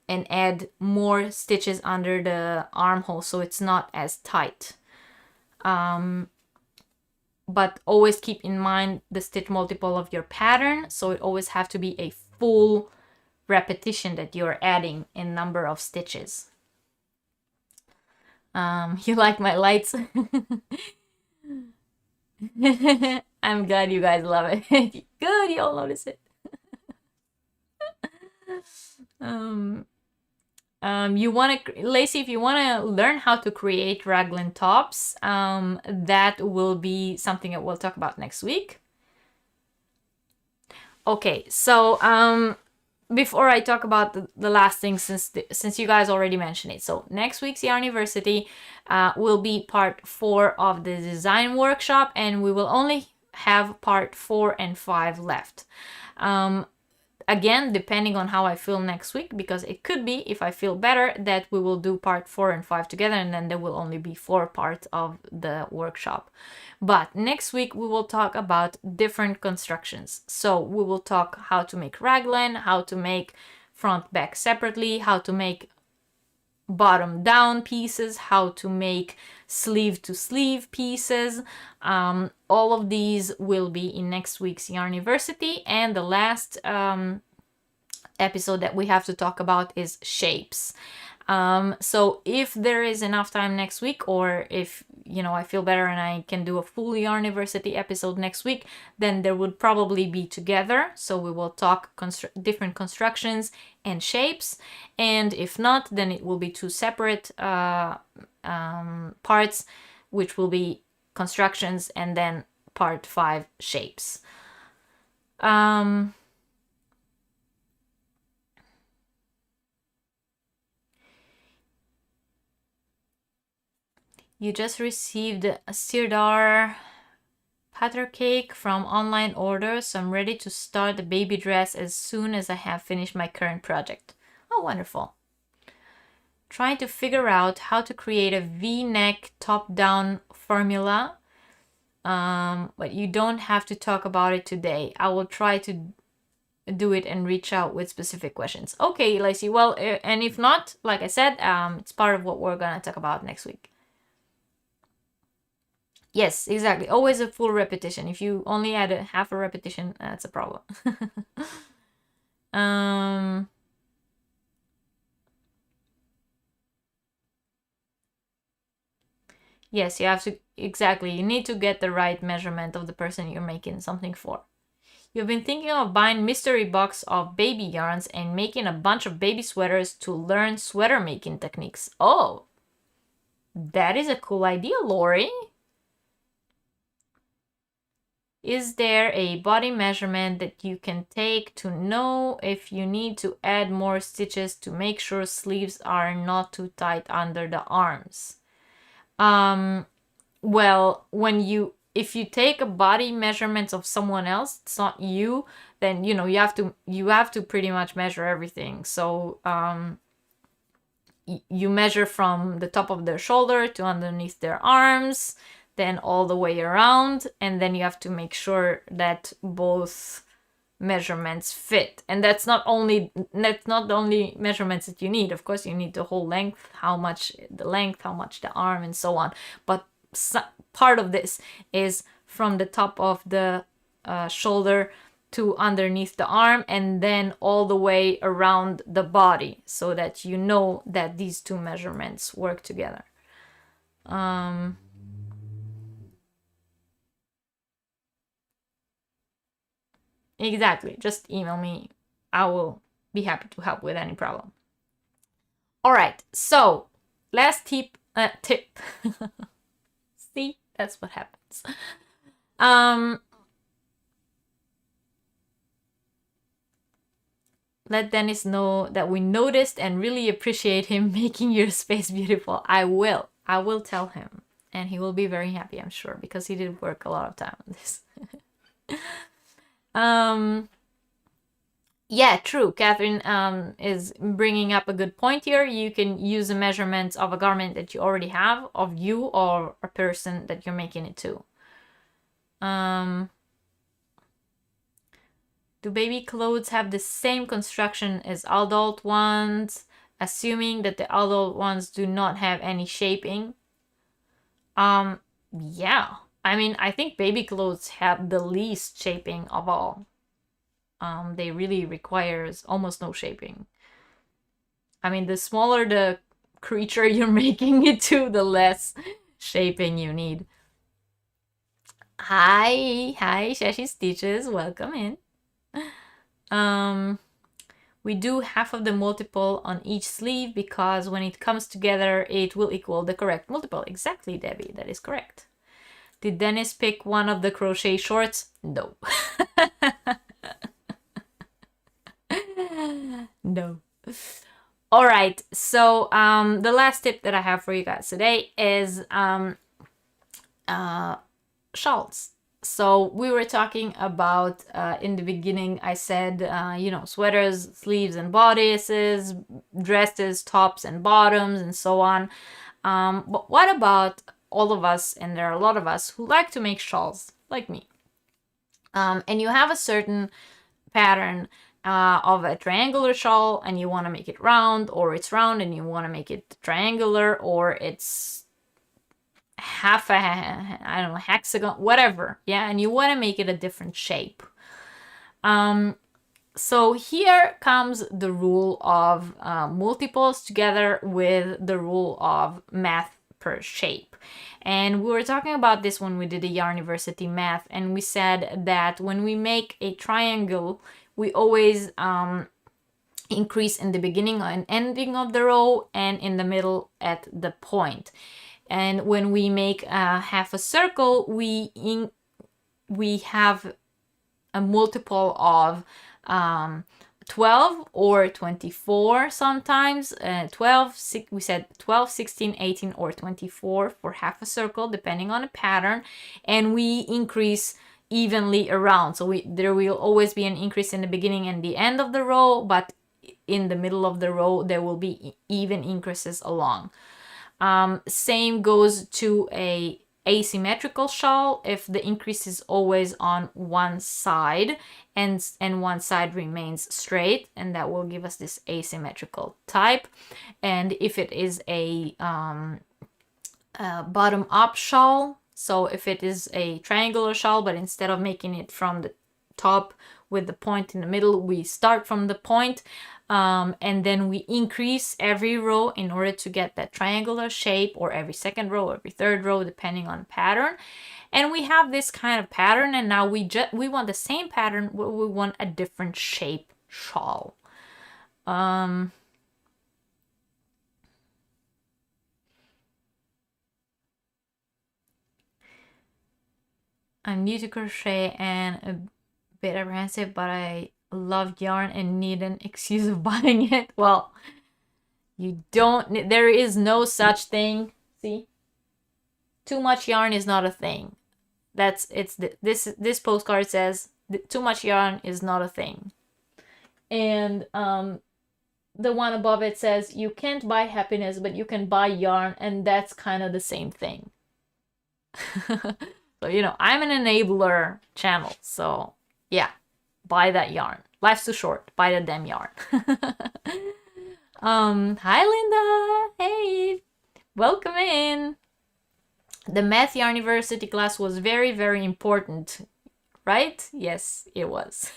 add more stitches under the armhole so it's not as tight. But always keep in mind the stitch multiple of your pattern, so it always have to be a full repetition that you're adding in number of stitches. You like my lights? I'm glad you guys love it. Good, you all notice it. You want to, Lacey, if you want to learn how to create raglan tops, that will be something that we'll talk about next week. Okay, so before I talk about the last thing, since you guys already mentioned it, so next week's Yarniversity will be part 4 of the design workshop, and we will only have part 4 and 5 left. Again, depending on how I feel next week, because it could be, if I feel better, that we will do part 4 and 5 together, and then there will only be 4 parts of the workshop. But next week we will talk about different constructions. So we will talk how to make raglan, how to make front back separately, how to make bottom down pieces, how to make sleeve to sleeve pieces. All of these will be in next week's Yarniversity, and the last episode that we have to talk about is shapes. So if there is enough time next week, or if I feel better and I can do a full Yarniversity episode next week, then there would probably be together. So we will talk different constructions and shapes, and if not, then it will be 2 separate parts, which will be constructions and then part 5 shapes. You just received a Sirdar pattern cake from online order, so I'm ready to start the baby dress as soon as I have finished my current project. Oh, wonderful. Trying to figure out how to create a V-neck top-down formula, but you don't have to talk about it today. I will try to do it and reach out with specific questions. Okay, Lacey, well, and if not, like I said, it's part of what we're gonna talk about next week. Yes, exactly. Always a full repetition. If you only add a half a repetition, that's a problem. Yes, you have to, exactly. You need to get the right measurement of the person you're making something for. You've been thinking of buying mystery box of baby yarns and making a bunch of baby sweaters to learn sweater making techniques. Oh, that is a cool idea, Lori. Is there a body measurement that you can take to know if you need to add more stitches to make sure sleeves are not too tight under the arms? Well, if you take a body measurement of someone else, it's not you, then you have to pretty much measure everything. So you measure from the top of their shoulder to underneath their arms, then all the way around, and then you have to make sure that both measurements fit. And that's not the only measurements that you need. Of course, you need the whole length, how much the arm, and so on. But part of this is from the top of the shoulder to underneath the arm, and then all the way around the body, so that you know that these two measurements work together. Exactly. Just email me. I will be happy to help with any problem. All right. So last tip. See, that's what happens. Let Dennis know that we noticed and really appreciate him making your space beautiful. I will tell him, and he will be very happy, I'm sure, because he did work a lot of time on this. Yeah, true. Catherine is bringing up a good point here. You can use the measurements of a garment that you already have of you or a person that you're making it to. Do baby clothes have the same construction as adult ones, assuming that the adult ones do not have any shaping? Yeah. I mean, I think baby clothes have the least shaping of all. They really requires almost no shaping. I mean, the smaller the creature you're making it to, the less shaping you need. Hi, Shashi Stitches, welcome in. We do half of the multiple on each sleeve because when it comes together, it will equal the correct multiple. Exactly, Debbie, that is correct. Did Dennis pick one of the crochet shorts? No. No. All right, so the last tip that I have for you guys today is shawls. So we were talking about in the beginning, I said, sweaters, sleeves and bodices, dresses, tops and bottoms, and so on. But what about all of us, and there are a lot of us, who like to make shawls, like me. And you have a certain pattern of a triangular shawl, and you want to make it round, or it's round and you want to make it triangular, or it's half a, I don't know, hexagon, whatever. Yeah, and you want to make it a different shape. So here comes the rule of multiples together with the rule of math per shape. And we were talking about this when we did the Yarniversity math, and we said that when we make a triangle, we always increase in the beginning and ending of the row, and in the middle at the point. And when we make half a circle, we have a multiple of 12 or 24 sometimes. 12, we said 12, 16, 18, or 24 for half a circle, depending on the pattern. And we increase evenly around. So there will always be an increase in the beginning and the end of the row, but in the middle of the row, there will be even increases along. Same goes to a asymmetrical shawl if the increase is always on one side and one side remains straight, and that will give us this asymmetrical type. And if it is a bottom-up shawl, so if it is a triangular shawl, but instead of making it from the top with the point in the middle, we start from the point, and then we increase every row in order to get that triangular shape, or every second row, every third row, depending on the pattern. And we have this kind of pattern, and now we want the same pattern, but we want a different shape shawl. I'm new to crochet and a bit apprehensive, but I love yarn and need an excuse of buying it. Well, you don't, there is no such thing. See, too much yarn is not a thing. This postcard says too much yarn is not a thing. And the one above it says you can't buy happiness, but you can buy yarn, and that's kind of the same thing. So, I'm an enabler channel, so yeah. buy that yarn. Life's too short, buy the damn yarn. Hi Linda, hey, welcome in. The Math Yarniversity class was very, very important, right? Yes, it was.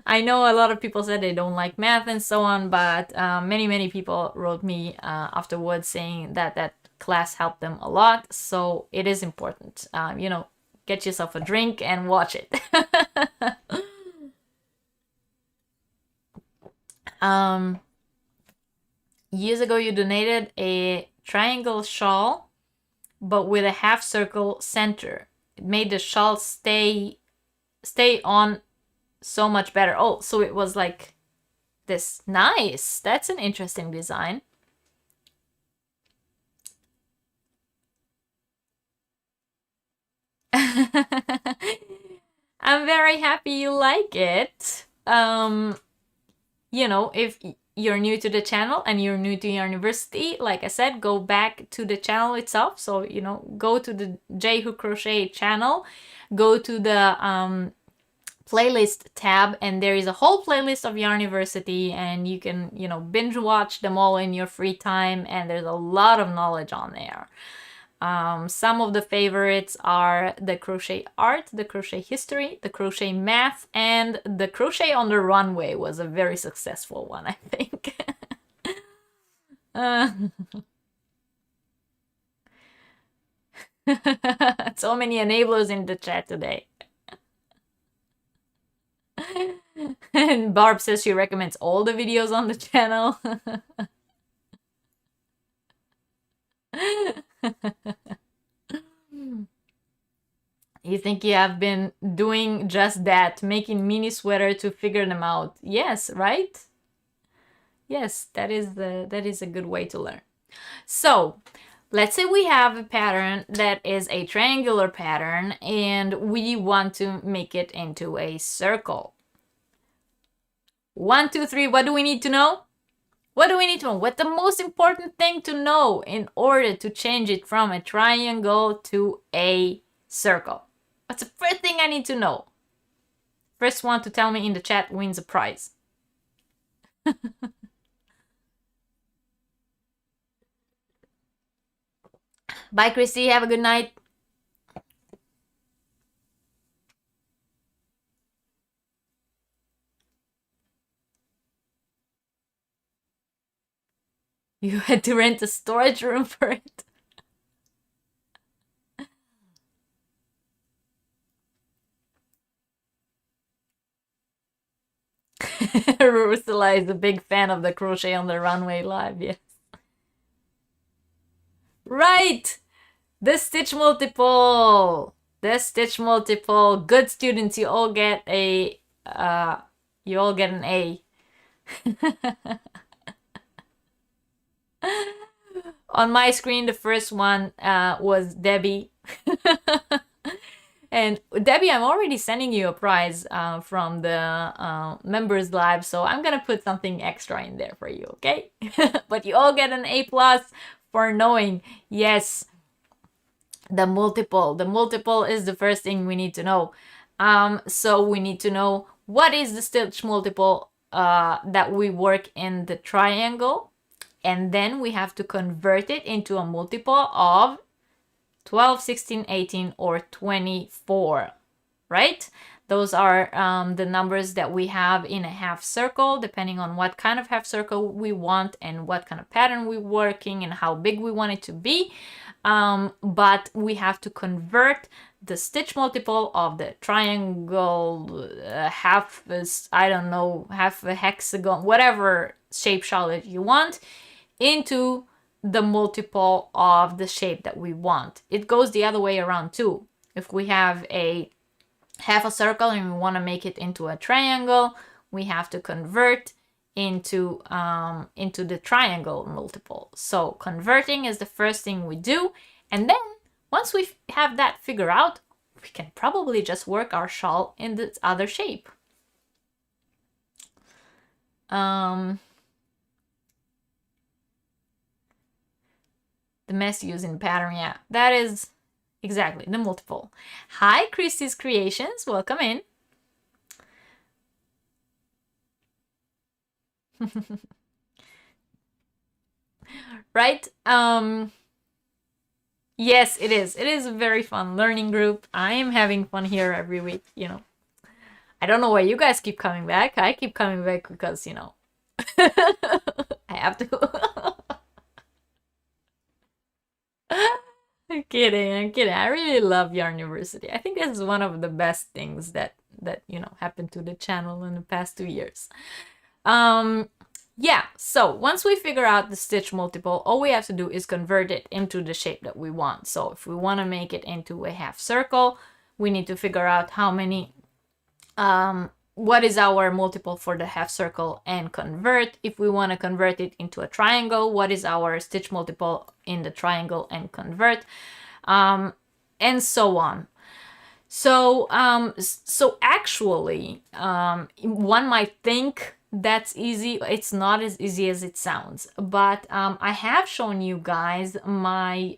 I know a lot of people said they don't like math and so on, but many people wrote me afterwards saying that that class helped them a lot. So it is important. You know, get yourself a drink and watch it. Years ago, you donated a triangle shawl, but with a half circle center. It made the shawl stay on so much better. Oh, so it was like this. Nice. That's an interesting design. I'm very happy you like it. You know, if you're new to the channel and you're new to Yarniversity, like I said, go back to the channel itself. So, you know, go to the J-Hook Crochet channel, go to the playlist tab, and there is a whole playlist of Yarniversity, and you can, you know, binge watch them all in your free time, and there's a lot of knowledge on there. Some of the favorites are the crochet art, the crochet history, the crochet math, and the crochet on the runway was a very successful one, I think. So many enablers in the chat today. And Barb says she recommends all the videos on the channel. You think you have been doing just that, making mini sweater to figure them out. Yes, right? Yes, that is a good way to learn. So, let's say we have a pattern that is a triangular pattern and we want to make it into a circle. 1, 2, 3, what do we need to know? What do we need to know? What's the most important thing to know in order to change it from a triangle to a circle? What's the first thing I need to know? First one to tell me in the chat wins a prize. Bye, Christy. Have a good night. You had to rent a storage room for it. Ursula is a big fan of the Crochet on the Runway live, yes. Right! The stitch multiple! The stitch multiple. Good students, you all get an A. On my screen, the first one was Debbie. And Debbie, I'm already sending you a prize from the members live, so I'm gonna put something extra in there for you, okay? But you all get an A+ for knowing, yes, the multiple. The multiple is the first thing we need to know. So we need to know what is the stitch multiple that we work in the triangle, and then we have to convert it into a multiple of 12, 16, 18, or 24, right? Those are the numbers that we have in a half circle, depending on what kind of half circle we want and what kind of pattern we're working and how big we want it to be. But we have to convert the stitch multiple of the triangle, half, I don't know, half a hexagon, whatever shape charlotte you want, into the multiple of the shape that we want. It goes the other way around too. If we have a half a circle and we want to make it into a triangle, we have to convert into the triangle multiple. So converting is the first thing we do, and then once we have that figured out, we can probably just work our shawl in this other shape. The mess using pattern, yeah, that is exactly the multiple. Hi, Christy's Creations, welcome in. Right? Yes, it is. It is a very fun learning group. I am having fun here every week, you know. I don't know why you guys keep coming back. I keep coming back because, you know, I have to. I'm kidding. I'm kidding. I really love Yarniversity. I think this is one of the best things that you know happened to the channel in the past 2 years. Um, yeah. So once we figure out the stitch multiple, all we have to do is convert it into the shape that we want. So if we want to make it into a half circle, we need to figure out how many what is our multiple for the half circle and convert. If we want to convert it into a triangle, what is our stitch multiple in the triangle and convert, and so on. So so actually, one might think that's easy. It's not as easy as it sounds, but I have shown you guys my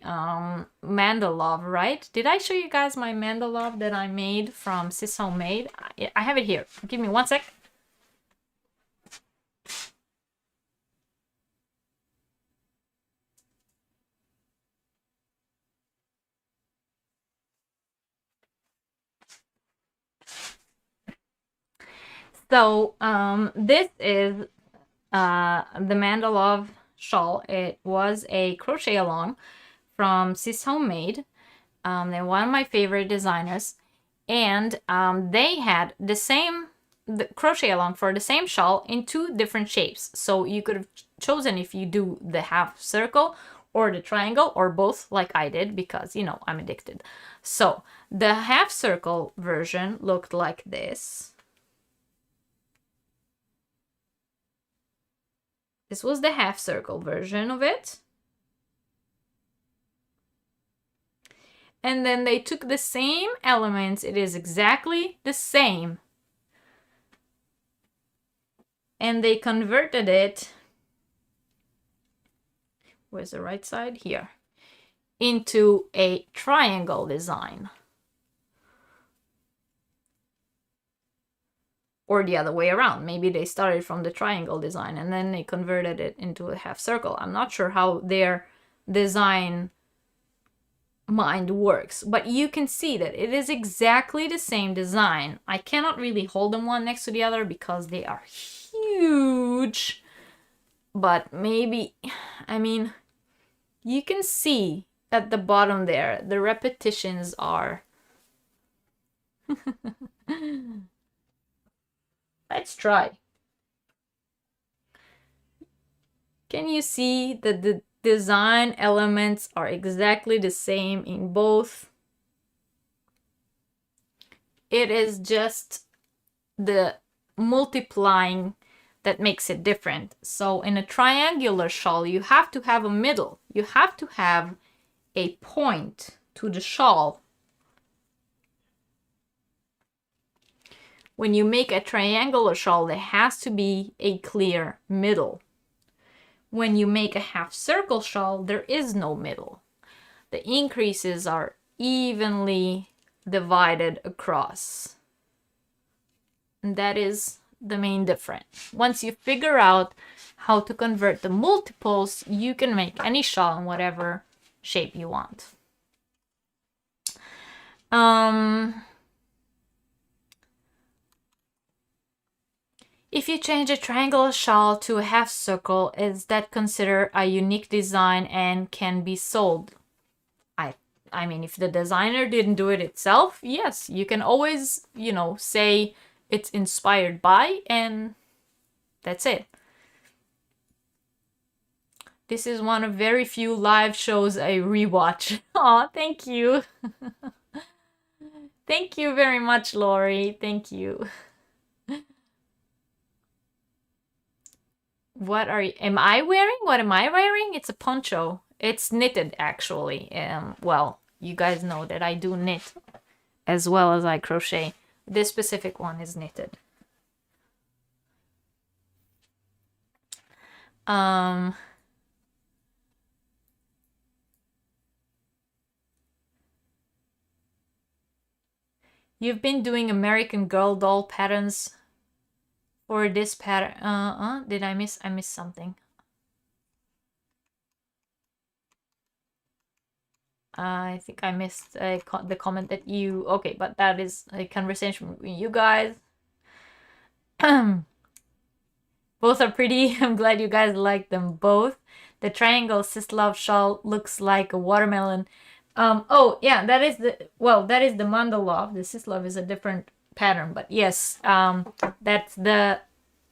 mandala, right? Did I show you guys my mandala that I made from Sis Homemade? I have it here. Give me one sec. So this is the mandala shawl. It was a crochet along from Sis Homemade. They're one of my favorite designers, and they had the crochet along for the same shawl in two different shapes. So you could have chosen if you do the half circle or the triangle or both, like I did, because you know I'm addicted. So the half circle version looked like this. This was the half circle version of it. And then they took the same elements. It is exactly the same. And they converted it, where's the right side? Here. Into a triangle design. Or the other way around. Maybe they started from the triangle design and then they converted it into a half circle. I'm not sure how their design mind works, but you can see that it is exactly the same design. I cannot really hold them one next to the other because they are huge, but maybe, I mean, you can see at the bottom there, the repetitions are. Let's try. Can you see that the design elements are exactly the same in both? It is just the multiplying that makes it different. So in a triangular shawl, you have to have a middle. You have to have a point to the shawl. When you make a triangular shawl, there has to be a clear middle. When you make a half circle shawl, there is no middle. The increases are evenly divided across. And that is the main difference. Once you figure out how to convert the multiples, you can make any shawl in whatever shape you want. If you change a triangular shawl to a half circle, is that considered a unique design and can be sold? I mean, if the designer didn't do it itself, yes, you can always, you know, say it's inspired by, and that's it. This is one of very few live shows I rewatch. Aw, thank you. Thank you very much, Lori. Thank you. What am I wearing? What am I wearing? It's a poncho. It's knitted, actually. Well, you guys know that I do knit as well as I crochet. This specific one is knitted. You've been doing American Girl doll patterns for this pattern. Did I miss something? I think I missed the comment that you... Okay, but that is a conversation between you guys. Both are pretty. I'm glad you guys like them both. The triangle Sis Love shawl looks like a watermelon. Oh yeah, that is the mandala. The Sis Love is a different pattern, but yes, that's the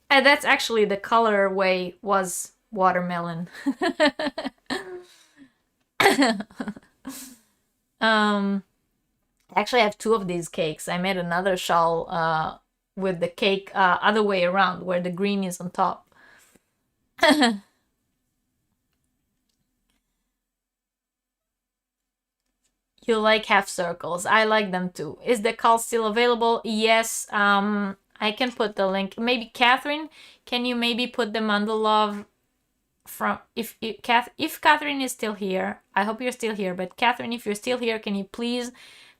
that's actually the colorway was watermelon. Actually, I have two of these cakes. I made another shawl with the cake other way around, where the green is on top. You like half circles. I like them too. Is the call still available? Yes. I can put the link. Maybe Catherine, can you maybe put the mandala from if Catherine is still here? I hope you're still here. But Catherine, if you're still here, can you please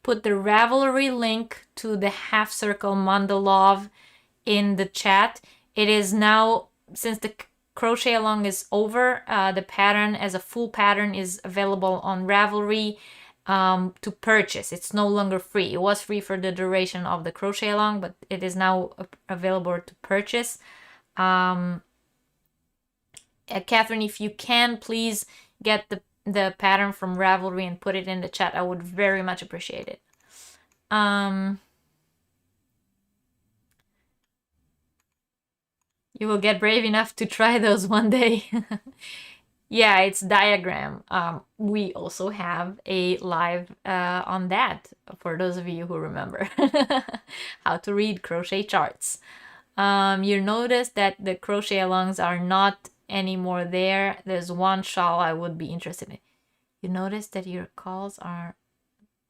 put the Ravelry link to the half circle mandala in the chat? It is now, since the crochet along is over, the pattern as a full pattern is available on Ravelry to purchase. It's no longer free. It was free for the duration of the crochet along, but it is now available to purchase. Catherine, if you can, please get the pattern from Ravelry and put it in the chat. I would very much appreciate it. You will get brave enough to try those one day. Yeah, it's diagram. We also have a live on that, for those of you who remember how to read crochet charts. You notice that the crochet alongs are not anymore there. There's one shawl I would be interested in. You notice that your calls are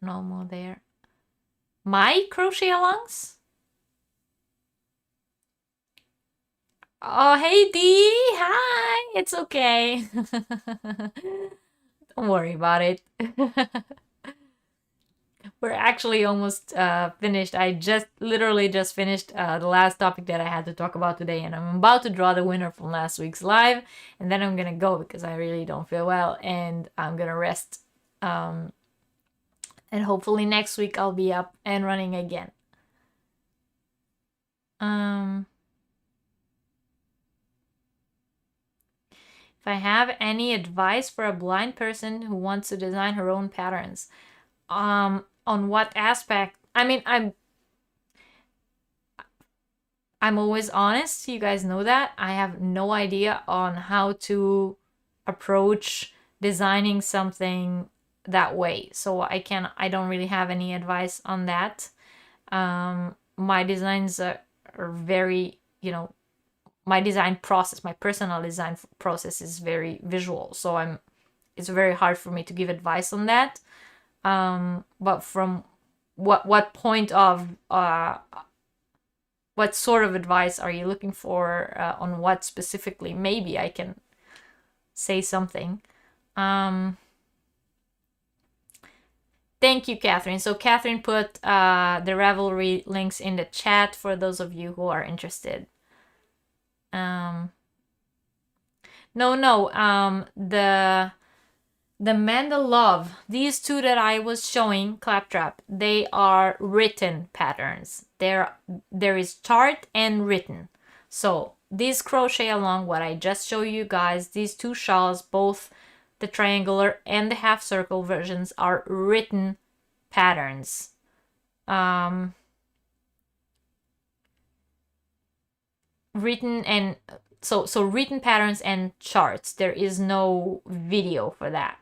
no more there. My crochet alongs? Oh, hey Dee! Hi! It's okay. Don't worry about it. We're actually almost finished. I literally just finished the last topic that I had to talk about today, and I'm about to draw the winner from last week's live, and then I'm gonna go because I really don't feel well, and I'm gonna rest. And hopefully next week I'll be up and running again. If I have any advice for a blind person who wants to design her own patterns, on what aspect? I mean, I'm always honest. You guys know that. I have no idea on how to approach designing something that way. So I don't really have any advice on that. My designs are very, my design process, my personal design process is very visual. So it's very hard for me to give advice on that. But from what point of what sort of advice are you looking for, on what specifically? Maybe I can say something. Thank you, Catherine. So Catherine put the Ravelry links in the chat for those of you who are interested. The mandala, these two that I was showing, Claptrap, they are written patterns. There is chart and written. So this crochet along, what I just showed you guys, these two shawls, both the triangular and the half circle versions, are written patterns. Written and so written patterns and charts. There is no video for that.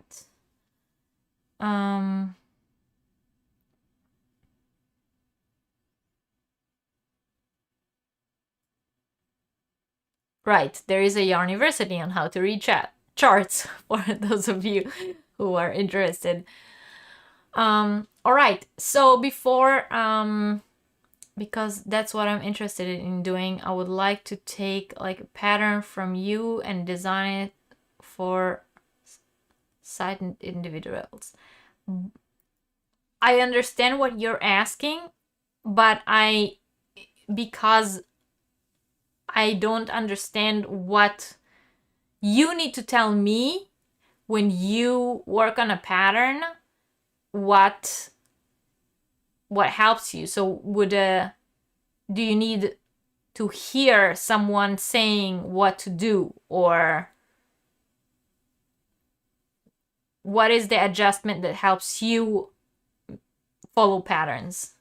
Right, there is a Yarniversity on how to read charts for those of you who are interested. All right, so before because that's what I'm interested in doing, I would like to take like a pattern from you and design it for sighted individuals. I understand what you're asking, but because I don't understand what you need to tell me when you work on a pattern, what helps you. So do you need to hear someone saying what to do, or what is the adjustment that helps you follow patterns?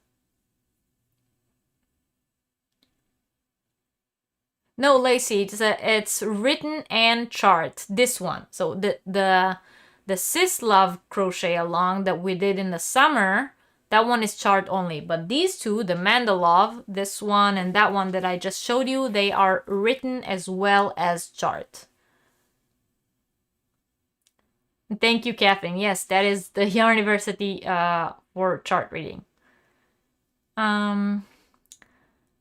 No, Lacey, it's written and chart. This one. So the Sis Love crochet along that we did in the summer, that one is chart only. But these two, the Mandalove, this one and that one that I just showed you, they are written as well as chart. Thank you, Kathleen. Yes, that is the Yarniversity for chart reading.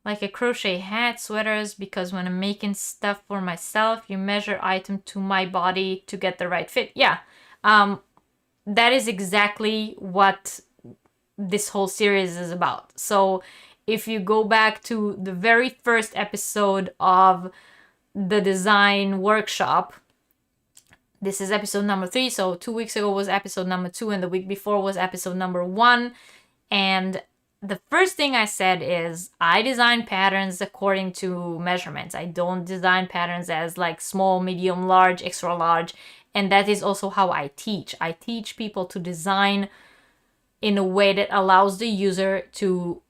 Like a crochet hat, sweaters, because when I'm making stuff for myself, you measure item to my body to get the right fit. Yeah, that is exactly what this whole series is about. So if you go back to the very first episode of the design workshop, this is episode number 3. So 2 weeks ago was episode number 2, and the week before was episode number 1. And the first thing I said is I design patterns according to measurements. I don't design patterns as like small, medium, large, extra large. And that is also how I teach. I teach people to design in a way that allows the user to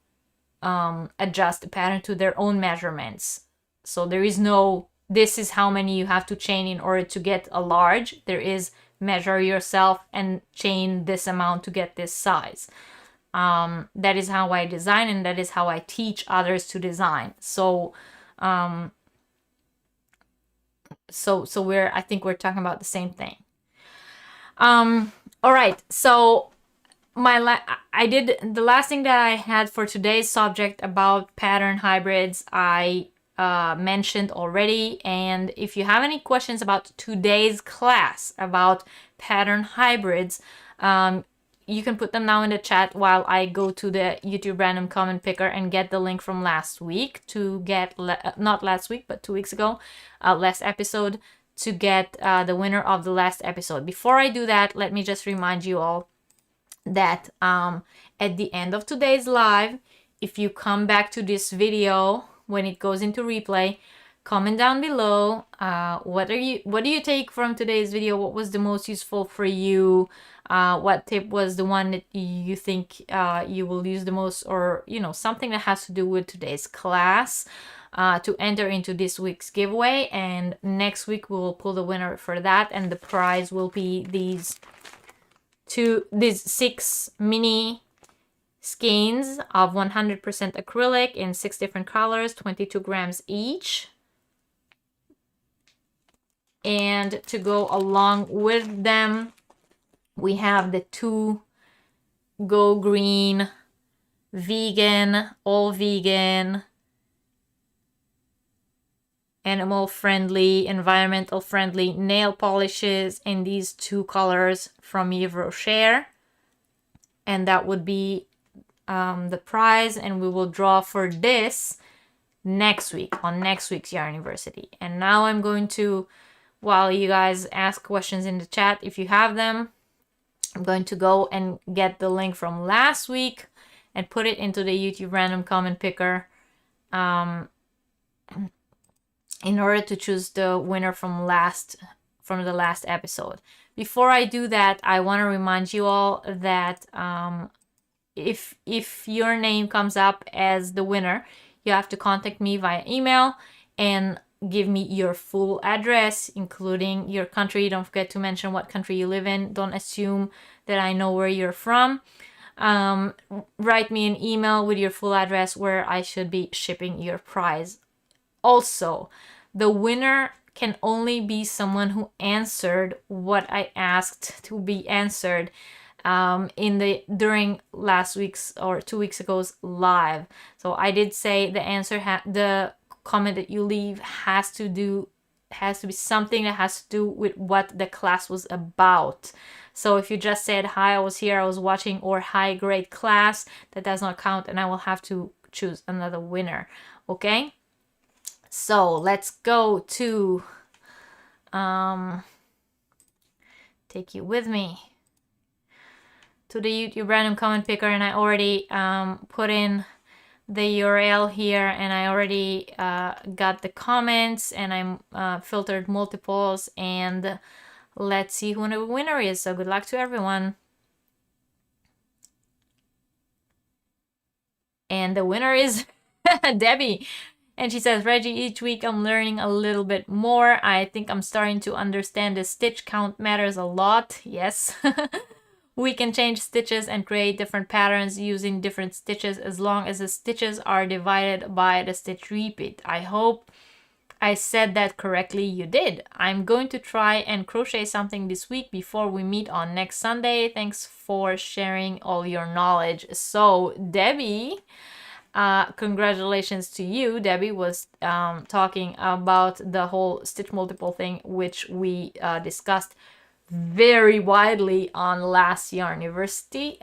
adjust the pattern to their own measurements. So there is no, this is how many you have to chain in order to get a large. There is measure yourself and chain this amount to get this size. That is how I design, and that is how I teach others to design. So I think we're talking about the same thing. All right, so the last thing that I had for today's subject about pattern hybrids, I mentioned already. And if you have any questions about today's class about pattern hybrids, you can put them now in the chat while I go to the YouTube random comment picker and get the link from last week to get, not last week, but 2 weeks ago, last episode, to get the winner of the last episode. Before I do that, let me just remind you all that at the end of today's live, if you come back to this video when it goes into replay, comment down below what do you take from today's video, what was the most useful for you, what tip was the one that you think you will use the most, or something that has to do with today's class, to enter into this week's giveaway. And next week we will pull the winner for that, and the prize will be these 6 mini skeins of 100% acrylic in 6 different colors, 22 grams each. And to go along with them, we have the 2 Go Green vegan, all vegan, animal friendly, environmental friendly nail polishes in these 2 colors from Yves Rocher. And that would be the prize, and we will draw for this next week on next week's Yarniversity. And now I'm going to, while you guys ask questions in the chat, if you have them, I'm going to go and get the link from last week and put it into the YouTube random comment picker in order to choose the winner from the last episode. Before I do that, I want to remind you all that if your name comes up as the winner, you have to contact me via email and give me your full address, including your country. Don't forget to mention what country you live in. Don't assume that I know where you're from. Write me an email with your full address where I should be shipping your prize. Also, the winner can only be someone who answered what I asked to be answered during last week's or 2 weeks ago's live. So I did say the answer the comment that you leave has to be something that has to do with what the class was about. So if you just said hi, I was here, I was watching, or hi, great class, that does not count, and I will have to choose another winner. Okay, So let's go to take you with me to the YouTube random comment picker, and I already put in the URL here, and I already got the comments, and I filtered multiples, and let's see who the winner is. So good luck to everyone. And the winner is Debbie. And she says, Reggie, each week I'm learning a little bit more. I think I'm starting to understand the stitch count matters a lot. Yes. We can change stitches and create different patterns using different stitches as long as the stitches are divided by the stitch repeat. I hope I said that correctly. You did. I'm going to try and crochet something this week before we meet on next Sunday. Thanks for sharing all your knowledge. So Debbie, congratulations to you. Debbie was talking about the whole stitch multiple thing, which we discussed very widely on last Yarniversity.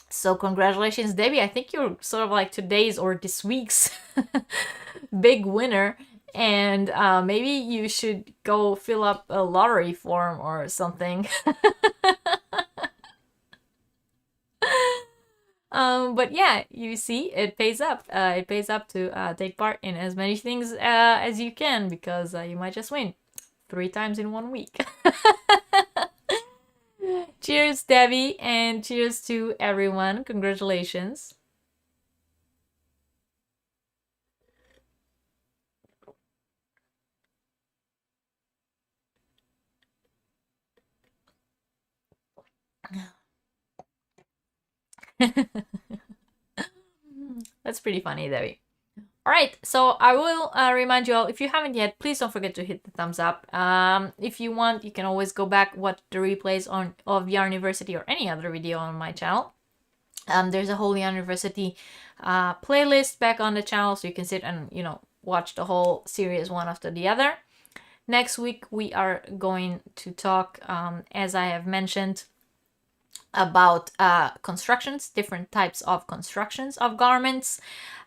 So congratulations, Debbie. I think you're sort of like today's or this week's big winner. And maybe you should go fill up a lottery form or something. But yeah, you see, it pays up. It pays up to take part in as many things as you can, because you might just win 3 times in 1 week. Cheers, Debbie, and cheers to everyone. Congratulations. That's pretty funny, Debbie. All right, so I will remind you all, if you haven't yet, please don't forget to hit the thumbs up. If you want, you can always go back, watch the replays of Yarniversity or any other video on my channel. There's a whole Yarniversity playlist back on the channel, so you can sit and, you know, watch the whole series one after the other. Next week, we are going to talk, as I have mentioned, about constructions, different types of constructions of garments.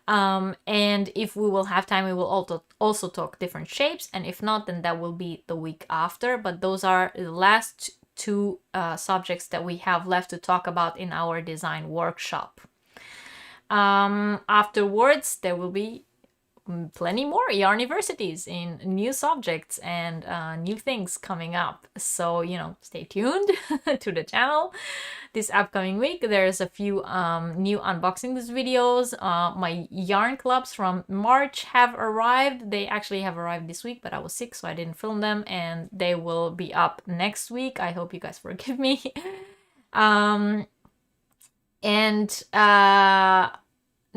And if we will have time, we will also talk different shapes. And if not, then that will be the week after. But those are the last 2 subjects that we have left to talk about in our design workshop. Afterwards, there will be plenty more Yarniversities in new subjects and new things coming up. So, you know, stay tuned to the channel. This upcoming week, there's a few new unboxing videos. My yarn clubs from March have arrived. They actually have arrived this week, but I was sick, so I didn't film them, and they will be up next week. I hope you guys forgive me.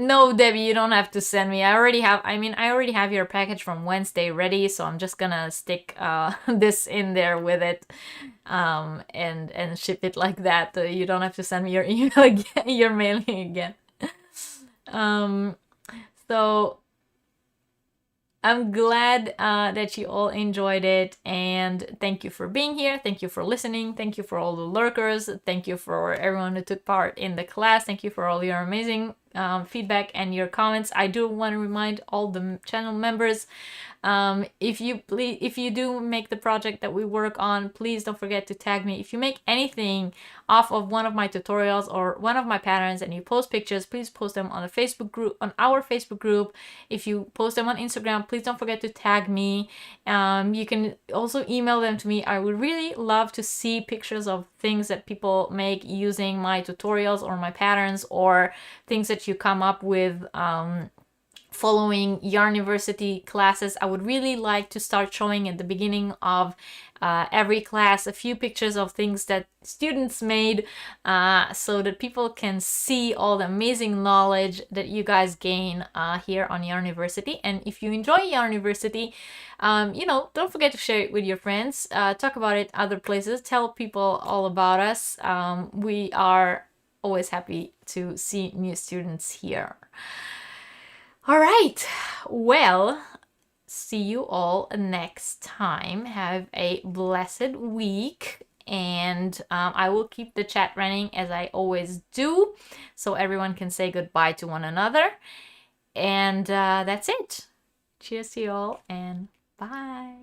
No, Debbie, you don't have to send me. I already have your package from Wednesday ready, so I'm just gonna stick this in there with it and ship it like that. You don't have to send me your email again, your mailing again. So I'm glad that you all enjoyed it, and thank you for being here. Thank you for listening. Thank you for all the lurkers. Thank you for everyone who took part in the class. Thank you for all your amazing feedback and your comments. I do want to remind all the channel members, if you do make the project that we work on, please don't forget to tag me. If you make anything off of one of my tutorials or one of my patterns and you post pictures, please post them on the Facebook group, on our Facebook group. If you post them on Instagram, please don't forget to tag me. You can also email them to me. I would really love to see pictures of things that people make using my tutorials or my patterns, or things that you come up with following Yarniversity classes. I would really like to start showing at the beginning of every class a few pictures of things that students made, so that people can see all the amazing knowledge that you guys gain here on Yarniversity. And if you enjoy Yarniversity, you know, don't forget to share it with your friends, talk about it other places, tell people all about us. We are always happy to see new students here. All right, well, see you all next time. Have a blessed week, and I will keep the chat running as I always do, so everyone can say goodbye to one another. And that's it. Cheers to you all, and bye.